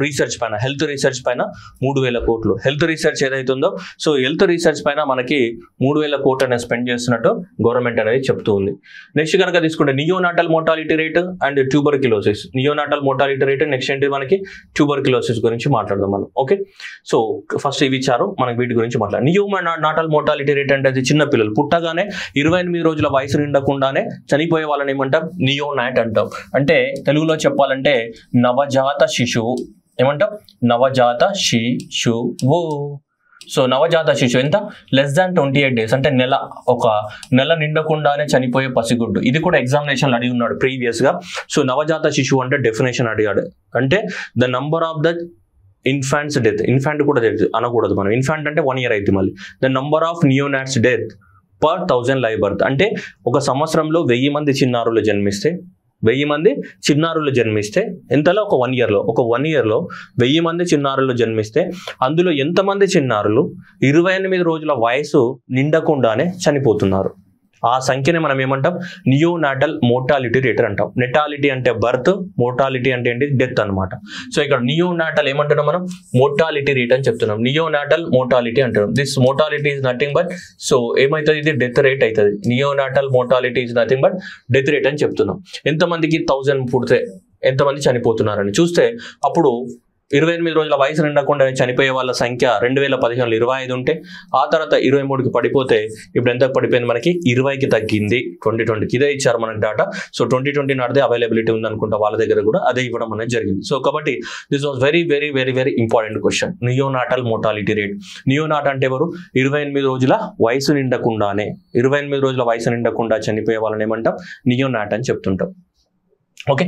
రీసెర్చ్ పైన, హెల్త్ రీసెర్చ్ పైన 3,000 కోట్లు. హెల్త్ రీసెర్చ్ ఏదైతే ఉందో సో హెల్త్ రీసెర్చ్ పైన మనకి 3,000 కోట్లు అనేది స్పెండ్ చేస్తున్నట్టు గవర్నమెంట్ అనేది చెప్తూ ఉంది. నెక్స్ట్ కనుక తీసుకుంటే neonatal mortality rate and tuberculosis. Neonatal mortality rate, next ఏంటి మనకి ట్యూబర్క్యులోసిస్ గురించి మాట్లాడదాం మనం. ఓకే, సో ఫస్ట్ ఇవి ఇచ్చారు, మనకి వీటి గురించి మాట్లాడాలి. నియోనాటల్ మోర్టాలిటీ రేట్ అంటే అది చిన్న పిల్లలు పుట్టగానే 28 రోజుల వయసు నిండకుండానే చనిపోయే వాళ్ళని ఏమంటాం, నియోనాట్ అంటాం. అంటే తెలుగులో చెప్పాలంటే నవజాత శిశువు. ఏమంటాం, నవజాత శిశువు. సో నవజాత శిశువు ఎంత, లెస్ దాన్ 28 days, అంటే ఒక నెల నిండకుండానే చనిపోయే పసిగుడ్డు. ఇది కూడా ఎగ్జామినేషన్ అడిగి ఉన్నాడు ప్రీవియస్ గా. సో నవజాత శిశువు అంటే డెఫినేషన్ అడిగాడు, అంటే the number of the infants death. Infant కూడా అనకూడదు మనం, ఇన్ఫాంట్ అంటే 1 year అయితే మళ్ళీ. The number of neonates death per 1000 live birth. అంటే ఒక సంవత్సరంలో 1000 మంది చిన్నారులు జన్మిస్తే, 1000 మంది చిన్నారులు జన్మిస్తే ఎంతలో, ఒక 1 year లో, ఒక 1 year లో 1000 మంది చిన్నారులు జన్మిస్తే అందులో ఎంతమంది చిన్నారులు 28 రోజుల వయసు నిండకుండానే చనిపోతున్నారు. ఆ సంఖ్యనే మనం ఏమంటాం, నియోనాటల్ మోర్టాలిటీ రేట్ అంటాం. నెటాలిటీ అంటే బర్త్, మోర్టాలిటీ అంటే ఏంటి, డెత్ అనమాట. సో ఇక్కడ నియోనాటల్ ఏమంటున్నాం మనం, మోర్టాలిటీ రేట్ అని చెప్తున్నాం. నియోనాటల్ మోర్టాలిటీ అంటున్నాం. This mortality is nothing but, so ఏమవుతుంది, ఇది డెత్ రేట్ అవుతుంది. Neonatal mortality is nothing but death rate అని చెప్తున్నాం. ఎంతమందికి 1000 పుడితే ఎంతమంది చనిపోతున్నారని చూస్తే అప్పుడు 28 రోజుల వయసు నిండకుండా చనిపోయే వాళ్ళ సంఖ్య 2015లో 25 ఉంటే, ఆ తర్వాత 23కి పడిపోతే ఇప్పుడు ఎంత పడిపోయింది మనకి, 20కి తగ్గింది 2020కి. ఇదే ఇచ్చారు మనకి డేటా. సో 2020 నాటిదే అవైలబిలిటీ ఉంది అనుకుంటా వాళ్ళ దగ్గర కూడా, అదే ఇవ్వడం అనేది జరిగింది. సో కాబట్టి this was very very very very important question. Neonatal mortality rate. Neonate అంటే ఎవరు, 28 రోజుల వయసు నిండకుండానే, 28 రోజుల వయసు నిండకుండా చనిపోయే వాళ్ళని ఏమంటాం, నియోనాట్ అని చెప్తుంటాం. Okay,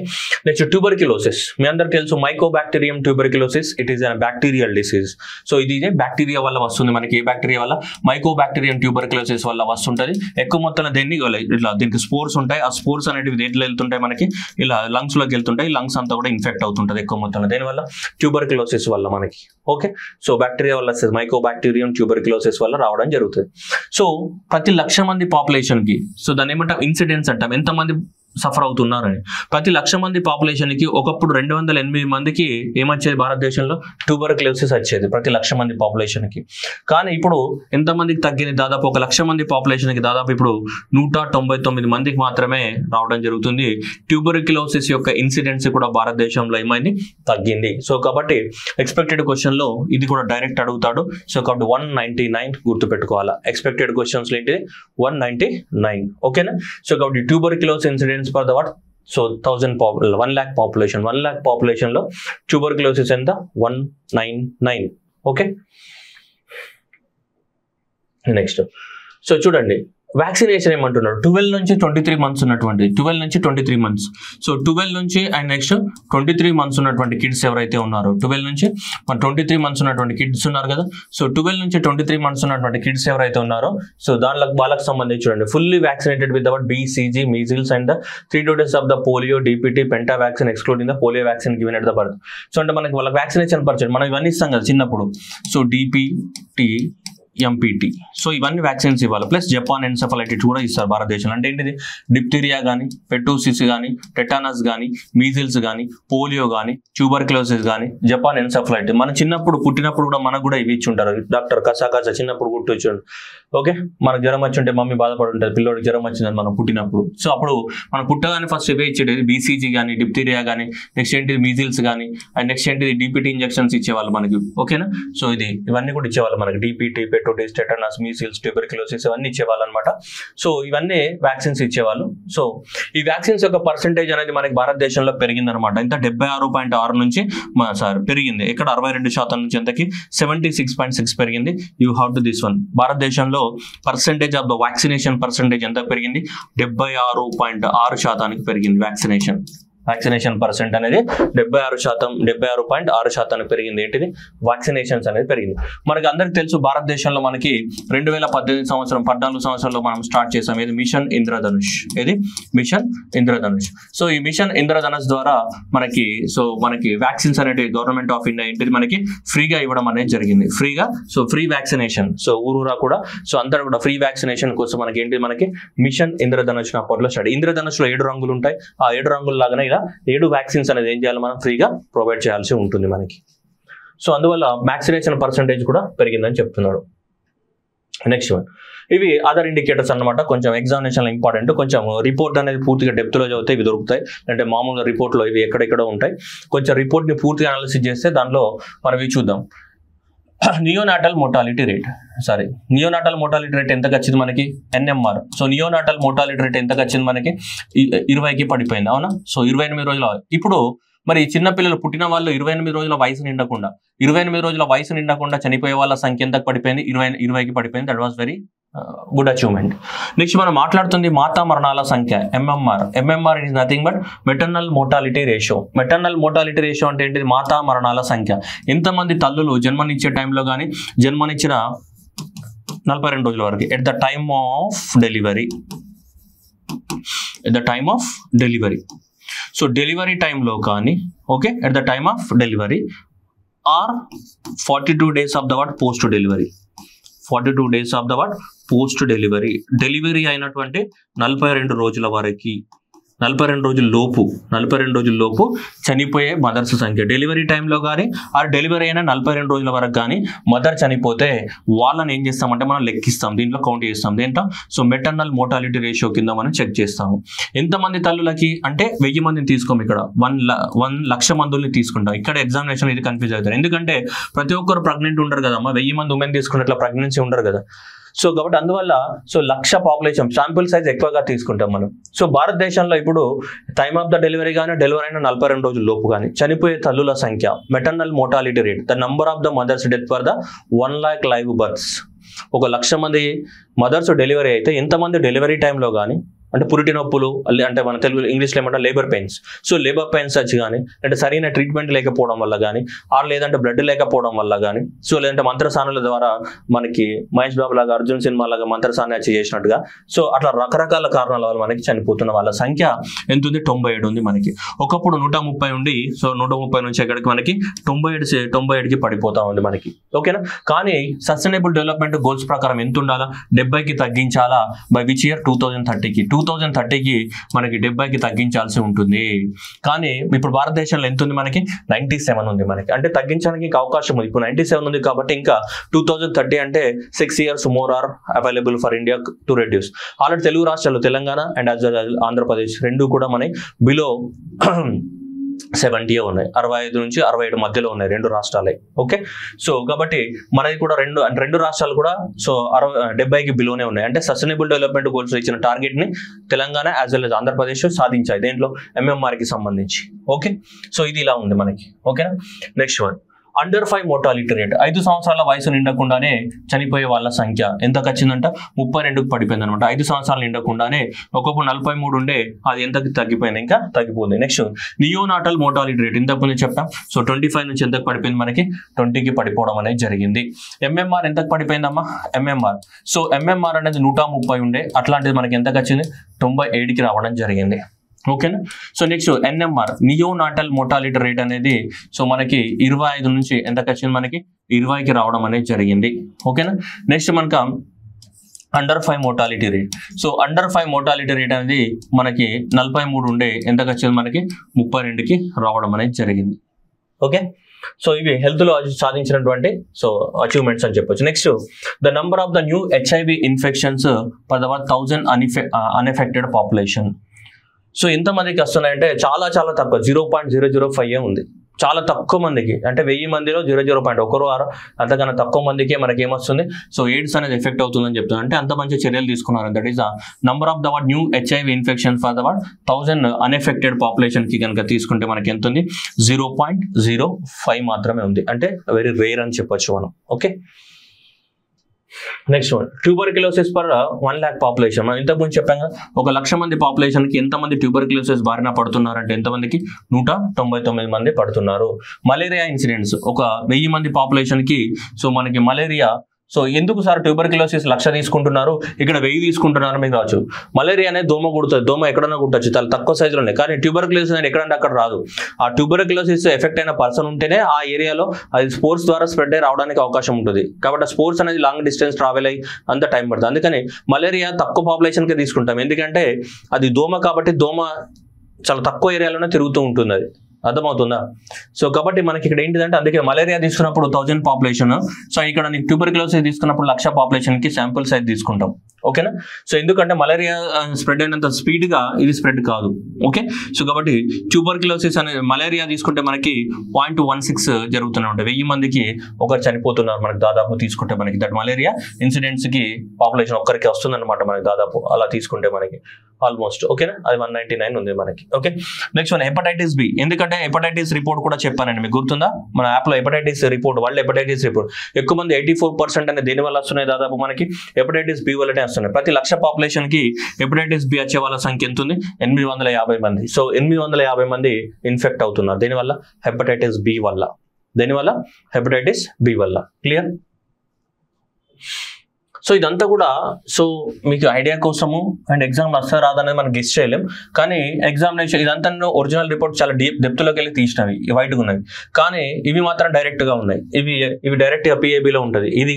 next tuberculosis. మీ అందరికి తెలుసు Mycobacterium tuberculosis, it is a bacterial disease. So ఇది బ్యాక్టీరియా వల్ల వస్తుంది మనకి. ఏ బ్యాక్టీరియా వల్ల, మైకోబాక్టీరియం ట్యూబర్క్యులోసిస్ వల్ల వస్తుంటది. ఎక్కువ మొత్తంలో దేన్ని ఇట్లా దీనికి స్పోర్స్ ఉంటాయి. ఆ స్పోర్స్ అనేటివి దేంట్లో వెళ్తుంటాయి మనకి, ఇలా లంగ్స్ లోకి వెళ్తుంటాయి. లంగ్స్ అంతా కూడా ఇన్ఫెక్ట్ అవుతుంటది ఎక్కువ మొత్తంలో. దేనివల్ల, ట్యూబర్క్యులోసిస్ వల్ల మనకి. ఓకే, సో బ్యాక్టీరియా వల్ల, మైకోబాక్టీరియం ట్యూబర్క్యులోసిస్ వల్ల రావడం జరుగుతుంది. సో ప్రతి 1,00,000 మంది పాపులేషన్ కి, సో దాన్ని ఏమంటాం, ఇన్సిడెన్స్ అంటాం. ఎంతమంది సఫర్ అవుతున్నారని. ప్రతి 1,00,000 మంది పాపులేషన్ కి ఒకప్పుడు 208 మందికి ఏమొచ్చేది భారతదేశంలో, ట్యూబర్క్యులోసిస్ వచ్చేది ప్రతి 1,00,000 మంది పాపులేషన్ కి. కానీ ఇప్పుడు ఎంతమందికి తగ్గింది, దాదాపు 1,00,000 మంది పాపులేషన్ కి దాదాపు ఇప్పుడు 199 మందికి మాత్రమే రావడం జరుగుతుంది. ట్యూబర్క్యులోసిస్ యొక్క ఇన్సిడెన్స్ కూడా భారతదేశంలో ఏమైంది, తగ్గింది. సో కాబట్టి ఎక్స్పెక్టెడ్ క్వశ్చన్ లో ఇది కూడా డైరెక్ట్ అడుగుతాడు. సో కాబట్టి 199 గుర్తుపెట్టుకోవాలా. ఎక్స్పెక్టెడ్ క్వశ్చన్స్ ఏంటి, 199. ఓకేనా. సో కాబట్టి tuberculosis incidence for the what, so 1 lakh population, 1 lakh population లో ట్యూబర్క్యులోసిస్ ఎంత, 199. ఓకే, నెక్స్ట్ సో చూడండి వ్యాక్సినేషన్ ఏమంటున్నారు, 12 నుంచి 23 months ఉన్నటువంటి, 12 నుంచి 23 months. సో 12 నుంచి అండ్ నెక్స్ట్ 23 months ఉన్నటువంటి కిడ్స్ ఎవరైతే ఉన్నారో, 12 నుంచి 23 months ఉన్నటువంటి కిడ్స్ ఉన్నారు కదా. సో 12 నుంచి 23 months ఉన్నటువంటి కిడ్స్ ఎవరైతే ఉన్నారో, సో వాళ్ళకి సంబంధించి చూడండి, fully vaccinated with our BCG, measles and 3 doses of the polio, DPT, Penta vaccine excluding the polio vaccine given at the birth. So అంటే మనకి వాళ్ళకి వ్యాక్సినేషన్ పరిచయం, మనం ఇవన్నీ ఇస్తాం కదా చిన్నప్పుడు. సో DPT, MPT, సో ఇవన్నీ వ్యాక్సిన్స్ ఇవ్వాలి. ప్లస్ జపాన్ ఎన్సెఫలైటిస్ కూడా ఇస్తారు భారతదేశంలో. అంటే ఏంటిది, డిప్టీరియా కానీ, పెటోసిస్ కానీ, టెటానస్ కానీ, మీజిల్స్ కానీ, పోలియో కానీ, ట్యూబర్క్యులోసిస్ కానీ, జపాన్ ఎన్సెఫలైటిస్. మన చిన్నప్పుడు పుట్టినప్పుడు కూడా మనకు కూడా ఇవి ఇచ్చి ఉంటారు డాక్టర్, కసా చిన్నప్పుడు గుర్తొచ్చాడు. ఓకే, మనకు జ్వరం వచ్చి ఉంటే మమ్మీ బాధపడుంటారు, పిల్లోడికి జ్వరం వచ్చిందని మనం పుట్టినప్పుడు. సో అప్పుడు మనం పుట్టగానే ఫస్ట్ ఇవే ఇచ్చేది, BCG కానీ, డిప్టీరియా కానీ, నెక్స్ట్ ఏంటిది మీజిల్స్ కానీ, అండ్ నెక్స్ట్ ఏంటిది DPT ఇంజెక్షన్స్ ఇచ్చేవాళ్ళు మనకి. ఓకేనా. సో ఇవన్నీ కూడా ఇచ్చేవాళ్ళు మనకి, DPT, పెటోటిస్, టెటనస్, మీసిల్స్, ట్యూబర్క్యులోసిస్ ఇవన్నీ ఇచ్చేవాళ్ళు అనమాట. సో ఇవన్నీ వ్యాక్సిన్స్ ఇచ్చేవాళ్ళు. సో ఈ వ్యాక్సిన్స్ యొక్క పర్సెంటేజ్ అనేది మనకి భారతదేశంలో పెరిగింది అనమాట. ఇంత 76.6 నుంచి పెరిగింది. ఇక్కడ 62% నుంచి ఎంతకి 76.6 పెరిగింది. You have to this one. భారతదేశంలో percentage of the vaccination percentage ఎంత పెరిగింది, 76.6% పెరిగింది. వ్యాక్సినేషన్ పర్సెంట్ అనేది 76.6% పెరిగింది. ఏంటిది, వ్యాక్సినేషన్స్ అనేది పెరిగింది. మనకి అందరికి తెలుసు భారతదేశంలో మనకి 2018 సంవత్సరం 14 సంవత్సరంలో మనం స్టార్ట్ చేసాం. ఏది, మిషన్ ఇంద్రధనుష్. ఏది, మిషన్ ఇంద్రధనుష్. సో ఈ మిషన్ ఇంద్రధనుష్ ద్వారా మనకి వ్యాక్సిన్స్ అనేది గవర్నమెంట్ ఆఫ్ ఇండియా ఏంటిది మనకి ఫ్రీగా ఇవ్వడం అనేది జరిగింది. ఫ్రీగా, సో ఫ్రీ వ్యాక్సినేషన్. సో ఊరూరా కూడా, సో అందరూ కూడా ఫ్రీ వ్యాక్సినేషన్ కోసం మనకి ఏంటి, మనకి మిషన్ ఇంద్రధనుష్ అప్పట్లో స్టార్ట్. ఇంద్రధనుష్లో 7 రంగులు ఉంటాయి. ఆ 7 రంగుల లాగానే ఇలా 7 వ్యాక్సిన్స్ అనేది ఏం చేయాలి, మనం ఫ్రీగా ప్రొవైడ్ చేయాల్సి ఉంటుంది మనకి. సో అందువల్ల వ్యాక్సినేషన్ పర్సంటేజ్ కూడా పెరిగిందని చెప్తున్నాడు. నెక్స్ట్ వన్, ఇవి అదర్ ఇండికేటర్స్ అన్నమాట. కొంచెం ఎగ్జామినేషన్ ఇంపార్టెంట్, కొంచెం రిపోర్ట్ అనేది పూర్తిగా డెప్త్లో చదివితే ఇవి దొరుకుతాయి. అంటే మామూలుగా రిపోర్ట్లో ఇవి ఎక్కడెక్కడ ఉంటాయి, కొంచెం రిపోర్ట్ని పూర్తిగా అనాలిసిస్ చేస్తే దాంట్లో మనం ఇవి చూద్దాం. Neonatal mortality rate, neonatal mortality rate ఎంతకు వచ్చింది మనకి, NMR. So neonatal mortality rate ఎంతకు వచ్చింది మనకి, 20కి పడిపోయింది, అవునా. సో 28 రోజుల, ఇప్పుడు మరి చిన్నపిల్లలు పుట్టిన వాళ్ళు 28 రోజుల వయసు నిండకుండా చనిపోయే వాళ్ళ సంఖ్య ఎంతకు పడిపోయింది, 20కి పడిపోయింది. That was very good achievement. Next మనం మాట్లాడుతుంది మాతా మరణాల సంఖ్య, MMR is nothing but maternal mortality ratio. Maternal mortality ratio అంటే ఏంటిది, మాతా మరణాల సంఖ్య. ఎంతమంది తల్లులు జన్మనిచ్చే టైంలో కానీ జన్మనిచ్చిన 42 రోజుల వరకు at the time of delivery, so delivery టైంలో కానీ, okay, at the time of delivery or 42 days of the what post delivery, 42 days of the what post delivery. Delivery అయినటువంటి 42 రోజుల వరకు, 42 రోజుల లోపు చనిపోయే మదర్స్ సంఖ్య. డెలివరీ టైంలో కానీ ఆ డెలివరీ అయిన 42 రోజుల వరకు కానీ మదర్ చనిపోతే వాళ్ళని ఏం చేస్తామంటే మనం లెక్కిస్తాం, దీంట్లో కౌంట్ చేస్తాం. దేంట్లో, సో మెటర్నల్ మోర్టాలిటీ రేషియో కింద మనం చెక్ చేస్తాము. ఎంతమంది తల్లులకి అంటే 1000 మందిని తీసుకోము, ఇక్కడ 1 లక్ష మందుల్ని తీసుకుంటాం. ఇక్కడ ఎగ్జామినేషన్ ఇది కన్ఫ్యూజ్ అవుతారు, ఎందుకంటే ప్రతి ఒక్కరు ప్రెగ్నెంట్ ఉండరు కదమ్మా, 1000 మంది ఉమెన్ తీసుకున్నట్ల ప్రెగ్నెన్సీ ఉండరు కదా. సో కాబట్టి అందువల్ల సో 1,00,000 పాపులేషన్ శాంపుల్ సైజ్ ఎక్కువగా తీసుకుంటాం మనం. సో భారతదేశంలో ఇప్పుడు టైమ్ ఆఫ్ ద డెలివరీ కానీ డెలివరీ అయిన 42 రోజుల లోపు కానీ చనిపోయే తల్లుల సంఖ్య, maternal mortality rate, the number of the mothers death for the 1 lakh live births. 1,00,000 మంది మదర్స్ డెలివరీ అయితే ఎంతమంది డెలివరీ టైంలో కానీ అంటే పురిటి నొప్పులు, అంటే మన తెలుగు ఇంగ్లీష్లో ఏమంటే labour pains, so labour pains వచ్చి కానీ, అంటే సరైన ట్రీట్మెంట్ లేకపోవడం వల్ల కానీ, లేదంటే బ్లడ్ లేకపోవడం వల్ల కానీ, సో లేదంటే మంత్రసానుల ద్వారా మనకి మహేష్ బాబు లాగా అర్జున్ సినిమా లాగా మంత్రసాన్ని వచ్చి చేసినట్టుగా, సో అట్లా రకరకాల కారణాల వల్ల మనకి చనిపోతున్న వాళ్ళ సంఖ్య ఎంత ఉంది, 97 ఉంది మనకి. ఒకప్పుడు 130 ఉండి, సో 130 నుంచి ఎక్కడికి మనకి 97కి పడిపోతా ఉంది మనకి, ఓకేనా. కానీ సస్టైనబుల్ డెవలప్మెంట్ గోల్స్ ప్రకారం ఎంత ఉండాలా, 70కి తగ్గించాలా బై విచ్ ఇయర్, 2030కి మనకి 70కి తగ్గించాల్సి ఉంటుంది. కానీ ఇప్పుడు భారతదేశంలో ఎంత ఉంది మనకి, 97 ఉంది మనకి. అంటే తగ్గించడానికి అవకాశం ఉంది. ఇప్పుడు 97 ఉంది కాబట్టి ఇంకా 2030 అంటే 6 years more are available for India to reduce. Already Telugu రాష్ట్రాలు తెలంగాణ అండ్ ఆంధ్రప్రదేశ్ రెండు కూడా మనకి బిలో 70 ఉన్నాయి, 65 నుంచి 67 మధ్యలో ఉన్నాయి రెండు రాష్ట్రాలే, ఓకే. సో కాబట్టి మనది కూడా రెండు రాష్ట్రాలు కూడా సో 70కి బిలోనే ఉన్నాయి. అంటే సస్టైనబుల్ డెవలప్మెంట్ గోల్స్ ఇచ్చిన టార్గెట్ ని Telangana as well as Andhra Pradesh సాధించాయి దేంట్లో, MMR కి సంబంధించి, ఓకే. సో ఇది ఇలా ఉంది మనకి, ఓకేనా. Next one, under 5 mortality rate. 5 సంవత్సరాల వయసు నిండకుండానే చనిపోయే వాళ్ళ సంఖ్య ఎంతకు వచ్చిందంట, 32కి పడిపోయింది అనమాట. 5 సంవత్సరాలు నిండకుండానే ఒకప్పుడు 43 ఉండే, అది ఎంతకి తగ్గిపోయింది, ఇంకా తగ్గిపోయింది. నెక్స్ట్ నియోనాటల్ మోర్టాలిటీ రేట్ ఇంతకుముందు చెప్పాం. సో 25 నుంచి ఎంతకు పడిపోయింది మనకి, 20కి పడిపోవడం అనేది జరిగింది. MMR ఎంతకు పడిపోయిందమ్మా, సో MMR అనేది 130 ఉండే, అట్లాంటిది మనకి ఎంతకు వచ్చింది, 97కి రావడం జరిగింది, ఓకేనా. So next NMR neonatal mortality rate అనేది సో మనకి 25 నుంచి ఎంతకు వచ్చింది మనకి, 20కి రావడం అనేది జరిగింది, ఓకేనా. నెక్స్ట్ మనకు under 5 mortality rate. So under 5 mortality rate అనేది మనకి 43 ఉండే, ఎంతకు వచ్చింది మనకి, 32కి రావడం అనేది జరిగింది, ఓకే. సో ఇవి హెల్త్ లో సాధించినటువంటి సో అచీవ్మెంట్స్ అని చెప్పొచ్చు. Next the number of the new HIV infections for the 1000 unaffected population. So ఎంతమందికి వస్తున్నాయంటే చాలా తక్కువ, 0.005 ఉంది. చాలా తక్కువ మందికి, అంటే 1000 మందిలో 0.1 అంతకన్నా తక్కువ మందికే మనకి ఏమొస్తుంది, సో ఎయిడ్స్ అనేది ఎఫెక్ట్ అవుతుందని చెప్తున్నారు. అంటే అంత మంచి చర్యలు తీసుకున్నారు. That is the number of the new HIV infection for the 1000 unaffected population కి కనుక తీసుకుంటే మనకి ఎంత ఉంది, 0.05 మాత్రమే ఉంది. అంటే వెరీ రేర్ అని చెప్పొచ్చు మనం, okay. Next one, tuberculosis per 1 lakh population. మనం ఇంతకుముందు చెప్పాం కదా, 1,00,000 మంది పాపులేషన్ కి ఎంతమంది ట్యూబర్క్యులోసిస్ బారిన పడుతున్నారంటే ఎంతమందికి, 199 మంది పడుతున్నారు. మలేరియా ఇన్సిడెంట్స్, 1000 మంది పాపులేషన్ కి సో మనకి మలేరియా, సో ఎందుకు సార్ ట్యూబర్క్యులోసిస్ 1,00,000 తీసుకుంటున్నారు, ఇక్కడ 1000 తీసుకుంటున్నారు మీకు రావచ్చు. మలేరియా అనేది దోమ కుడుతుంది, దోమ ఎక్కడన్నా కుట్టచ్చు, చాలా తక్కువ సైజులో ఉన్నాయి. కానీ ట్యూబర్క్యులోసిస్ అనేది ఎక్కడంటే అక్కడ రాదు. ఆ ట్యూబర్క్యులోసిస్ ఎఫెక్ట్ అయిన పర్సన్ ఉంటేనే ఆ ఏరియాలో అది స్పోర్ట్స్ ద్వారా స్ప్రెడ్ అయ్యి రావడానికి అవకాశం ఉంటుంది. కాబట్టి ఆ స్పోర్ట్స్ అనేది లాంగ్ డిస్టెన్స్ ట్రావెల్ అయ్యి అంత టైం పడుతుంది. అందుకని మలేరియా తక్కువ పాపులేషన్కే తీసుకుంటాం, ఎందుకంటే అది దోమ కాబట్టి దోమ చాలా తక్కువ ఏరియాలోనే తిరుగుతూ ఉంటుంది అది, అర్థమవుతుందా? సో కాబట్టి మనకి ఇక్కడ ఏంటిదంటే అందుకే మలేరియా తీసుకున్నప్పుడు 1000 పాపులేషన్, సో ఇక్కడ నీకు ట్యూబర్క్యులోసిస్ తీసుకున్నప్పుడు 1,00,000 పాపులేషన్కి శాంపుల్ సైజ్ తీసుకుంటాం, ఓకేనా? సో ఎందుకంటే మలేరియా స్ప్రెడ్ అయినంత స్పీడ్గా ఇది స్ప్రెడ్ కాదు, ఓకే? సో కాబట్టి ట్యూబర్క్యులోసిస్ అనే మలేరియా తీసుకుంటే మనకి 0.16 జరుగుతూనే ఉంటాయి, 1000 మందికి ఒకరు చనిపోతున్నారు మనకి దాదాపు తీసుకుంటే మనకి దట్ మలేరియా ఇన్సిడెంట్స్కి పాపులేషన్ ఒక్కరికి వస్తుందన్నమాట మనకి దాదాపు అలా తీసుకుంటే మనకి ఆల్మోస్ట్, ఓకేనా? అది 199 ఉంది మనకి, okay? Next one hepatitis B. ఎందుకంటే హెపటైటిస్ రిపోర్ట్ కూడా చెప్పానండి, మీకు గుర్తుందా? మన యాప్లో hepatitis report, world hepatitis report ఎక్కువ మంది 84% అనేది దేని వల్ల వస్తున్నాయి? దాదాపు మనకి హెపటైటిస్ బి వల్లనే వస్తున్నాయి. ప్రతి 1,00,000 పాపులేషన్కి హెపటైటిస్ బి వచ్చే వాళ్ళ సంఖ్య ఎంత ఉంది? 850 మంది. సో 850 మంది ఇన్ఫెక్ట్ అవుతున్నారు దేనివల్ల? హెపటైటిస్ బి వల్ల. దేనివల్ల? హెపటైటిస్ బి వల్ల. క్లియర్? సో ఇదంతా కూడా సో మీకు ఐడియా కోసము అండ్ ఎగ్జామ్ వస్తా రాదనేది మనం గెస్ చేయలేం, కానీ ఎగ్జామినేషన్ ఇదంతా ఒరిజినల్ రిపోర్ట్ చాలా డెప్త్లోకి వెళ్ళి తీసినవి, వైట్గా ఉన్నవి, కానీ ఇవి మాత్రం డైరెక్ట్గా ఉన్నాయి. ఇవి డైరెక్ట్గా పిఐబిలో ఉంటుంది, ఇది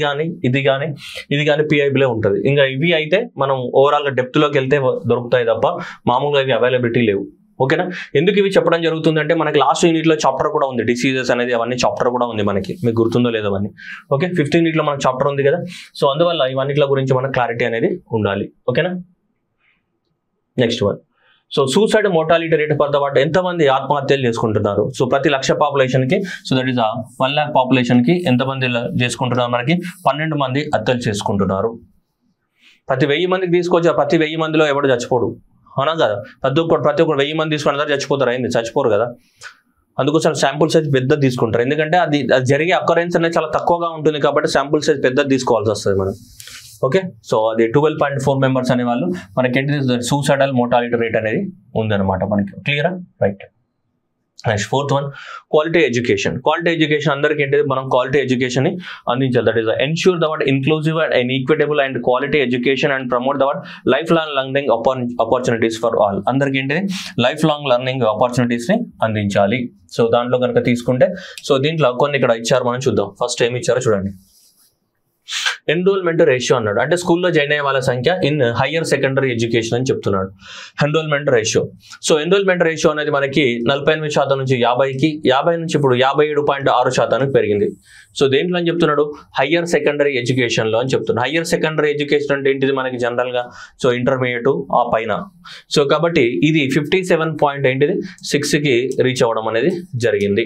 కానీ పిఐబిలో ఉంటుంది. ఇంకా ఇవి అయితే మనం ఓవరాల్గా డెప్త్లోకి వెళ్తే దొరుకుతాయి తప్ప మామూలుగా ఇవి అవైలబిలిటీ లేవు, ఓకేనా? ఎందుకు ఇవి చెప్పడం జరుగుతుంది అంటే మనకి లాస్ట్ యూనిట్లో చాప్టర్ కూడా ఉంది, డిసీజెస్ అనేది అవన్నీ చాప్టర్ కూడా ఉంది మనకి, మీకు గుర్తుందో లేదో అవన్నీ, ఓకే? 15 యూనిట్లో మనకు చాప్టర్ ఉంది కదా, సో అందువల్ల ఇవన్నిట్ల గురించి మనకు క్లారిటీ అనేది ఉండాలి, ఓకేనా? Next one, so suicide mortality rate for the what, ఎంతమంది ఆత్మహత్యలు చేసుకుంటున్నారు? సో ప్రతి 1,00,000 పాపులేషన్కి, సో దట్ ఈస్ 1,00,000 పాపులేషన్కి ఎంతమంది చేసుకుంటున్నారు? మనకి 12 మంది హత్యలు చేసుకుంటున్నారు. ప్రతి 1000 మందికి తీసుకోవచ్చు, ప్రతి 1000 మందిలో ఎవడు చచ్చిపోడు, అవునా కదా? ప్రతి ఒక్కరు 1000 మంది తీసుకుని అందరూ చచ్చిపోతారు, అయింది చచ్చిపోరు కదా. అందుకోసం శాంపుల్ సైజ్ పెద్దది తీసుకుంటారు, ఎందుకంటే అది జరిగే అకరెన్స్ అనేది చాలా తక్కువగా ఉంటుంది కాబట్టి శాంపుల్ సైజ్ పెద్దది తీసుకోవాల్సి వస్తుంది మనం, ఓకే? సో అది 12.4 మెంబర్స్ అనే వాళ్ళు మనకి ఏంటి సూసైడల్ మోర్టాలిటీ రేట్ అనేది ఉందన్నమాట మనకి. క్లియరా? Right. Next 4th one, quality education. Quality education అందరికీ ఏంటిది? మనం క్వాలిటీ ఎడ్యుకేషన్ ని అందించాలి. That is ensure the what inclusive and equitable and quality education and promote the what life long learning opportunities for all. అందరికీ ఏంటిది? Life long learning opportunities ని అందించాలి. So దాంట్లో కనుక తీసుకుంటే, సో దీంట్లో కొన్ని ఇక్కడ ఇచ్చారు, మనం చూద్దాం. ఫస్ట్ ఏమి ఇచ్చారో చూడండి. ఎన్రోల్మెంట్ రేషియో అన్నాడు, అంటే స్కూల్లో జాయిన్ అయ్యే వాళ్ళ సంఖ్య ఇన్ హయ్యర్ సెకండరీ ఎడ్యుకేషన్ అని చెప్తున్నాడు. Enrolment ratio, so enrolment ratio అనేది మనకి 48% నుంచి 50కి, 50 నుంచి ఇప్పుడు 57.6% పెరిగింది. సో దేంట్లో అని చెప్తున్నాడు? హయ్యర్ సెకండరీ ఎడ్యుకేషన్లో అని చెప్తున్నాడు. హయ్యర్ సెకండరీ ఎడ్యుకేషన్ అంటే ఏంటిది మనకి జనరల్గా? సో ఇంటర్మీడియట్ ఆ పైన. సో కాబట్టి ఇది 57.6కి రీచ్ అవ్వడం అనేది జరిగింది,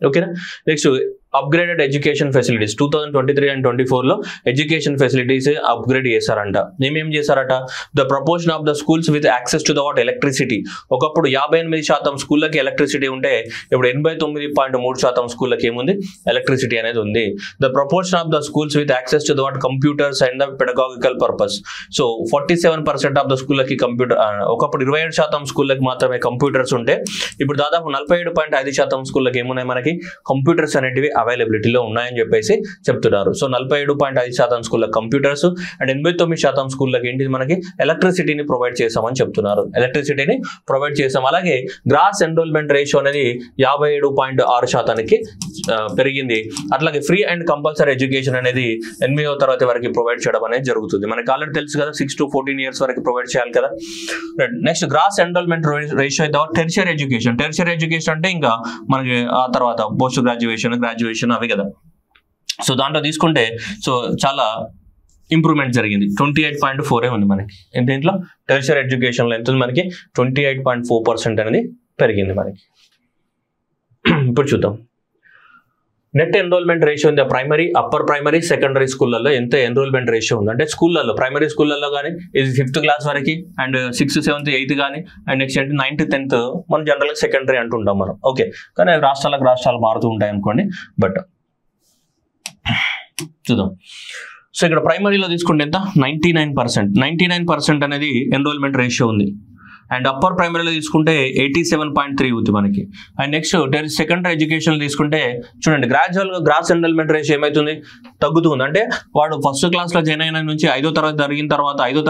ఓకేనా? Next upgraded education facilities 2023 and 24లో ఎడ్యుకేషన్ ఫెసిలిటీస్ అప్గ్రేడ్ చేశారంట. ఏమేం చేశారట? The proportion of the schools with access to the what electricity. ఒకప్పుడు 58% స్కూళ్ళకి ఎలక్ట్రిసిటీ ఉంటే ఇప్పుడు 89.3% స్కూళ్ళకి ఏముంది? ఎలక్ట్రిసిటీ అనేది ఉంది. The proportion of the schools with access to the what computers and the పెడగాగికల్ purpose. So 47% of the స్కూళ్ళకి కంప్యూటర్, ఒకప్పుడు 27% స్కూళ్ళకి మాత్రమే కంప్యూటర్స్ ఉంటే ఇప్పుడు దాదాపు 47.5% స్కూళ్ళకి ఏమున్నాయి? మనకి కంప్యూటర్స్ అనేటివి అవైలబిలిటీలో ఉన్నాయని చెప్పేసి చెప్తున్నారు. సో 47.5% స్కూళ్ళకి కంప్యూటర్స్ అండ్ 89% స్కూళ్ళకి ఏంటిది? మనకి ఎలక్ట్రిసిటీని ప్రొవైడ్ చేసామని చెప్తున్నారు. ఎలక్ట్రిసిటీని ప్రొవైడ్ చేసాం. అలాగే గ్రాస్ ఎన్రోల్మెంట్ రేషియో అనేది 57.6%కి పెరిగింది. అట్లాగే ఫ్రీ అండ్ కంపల్సరీ ఎడ్యుకేషన్ అనేది 8వ తరగతి వరకు ప్రొవైడ్ చేయడం అనేది జరుగుతుంది. మనకి ఆల్రెడీ తెలుసు కదా, 6 to 14 years వరకు ప్రొవైడ్ చేయాలి కదా. నెక్స్ట్ గ్రాస్ ఎన్రోల్మెంట్ రేషియో అయితే టెర్షియరీ ఎడ్యుకేషన్. టెర్షియరీ ఎడ్యుకేషన్ అంటే ఇంకా మనకి ఆ తర్వాత పోస్ట్ గ్రాడ్యుయేషన్ అవి కదా. సో దాంట్లో తీసుకుంటే సో చాలా ఇంప్రూవ్మెంట్ జరిగింది. 28.4 ఉంది మనకి. దీంట్లో టెర్షియరీ ఎడ్యుకేషన్లో ఎంత ఉంది? మనకి 28.4% అనేది పెరిగింది మనకి. ఇప్పుడు చూద్దాం. Net enrolment ratio in the primary, upper primary, secondary స్కూళ్ళల్లో ఎంత ఎన్రోల్మెంట్ రేషియో ఉంది అంటే స్కూళ్ళల్లో, ప్రైమరీ స్కూళ్ళల్లో కానీ ఇది 5th క్లాస్ వరకు అండ్ 6th, 7th, 8th కానీ అండ్ నెక్స్ట్ ఏంటి 9th, 10th మనం జనరల్గా సెకండరీ అంటుంటాం మనం, ఓకే? కానీ రాష్ట్రాలు మారుతూ ఉంటాయి అనుకోండి. బట్ చూద్దాం. సో ఇక్కడ ప్రైమరీలో తీసుకుంటే ఎంత? 99% అనేది ఎన్రోల్మెంట్ రేషియో ఉంది. అండ్ అప్పర్ ప్రైమరీలో తీసుకుంటే 87.3 ఉంది మనకి. అండ్ నెక్స్ట్ సెకండరీ ఎడ్యుకేషన్ తీసుకుంటే చూడండి, గ్రాడ్యువల్గా గ్రాస్ ఎన్రోల్మెంట్ రేషియో ఏమవుతుంది? తగ్గుతుంది. అంటే వాడు ఫస్ట్ క్లాస్లో జాయిన్ అయిన నుంచి 5వ తరగతి జరిగిన తర్వాత 5వ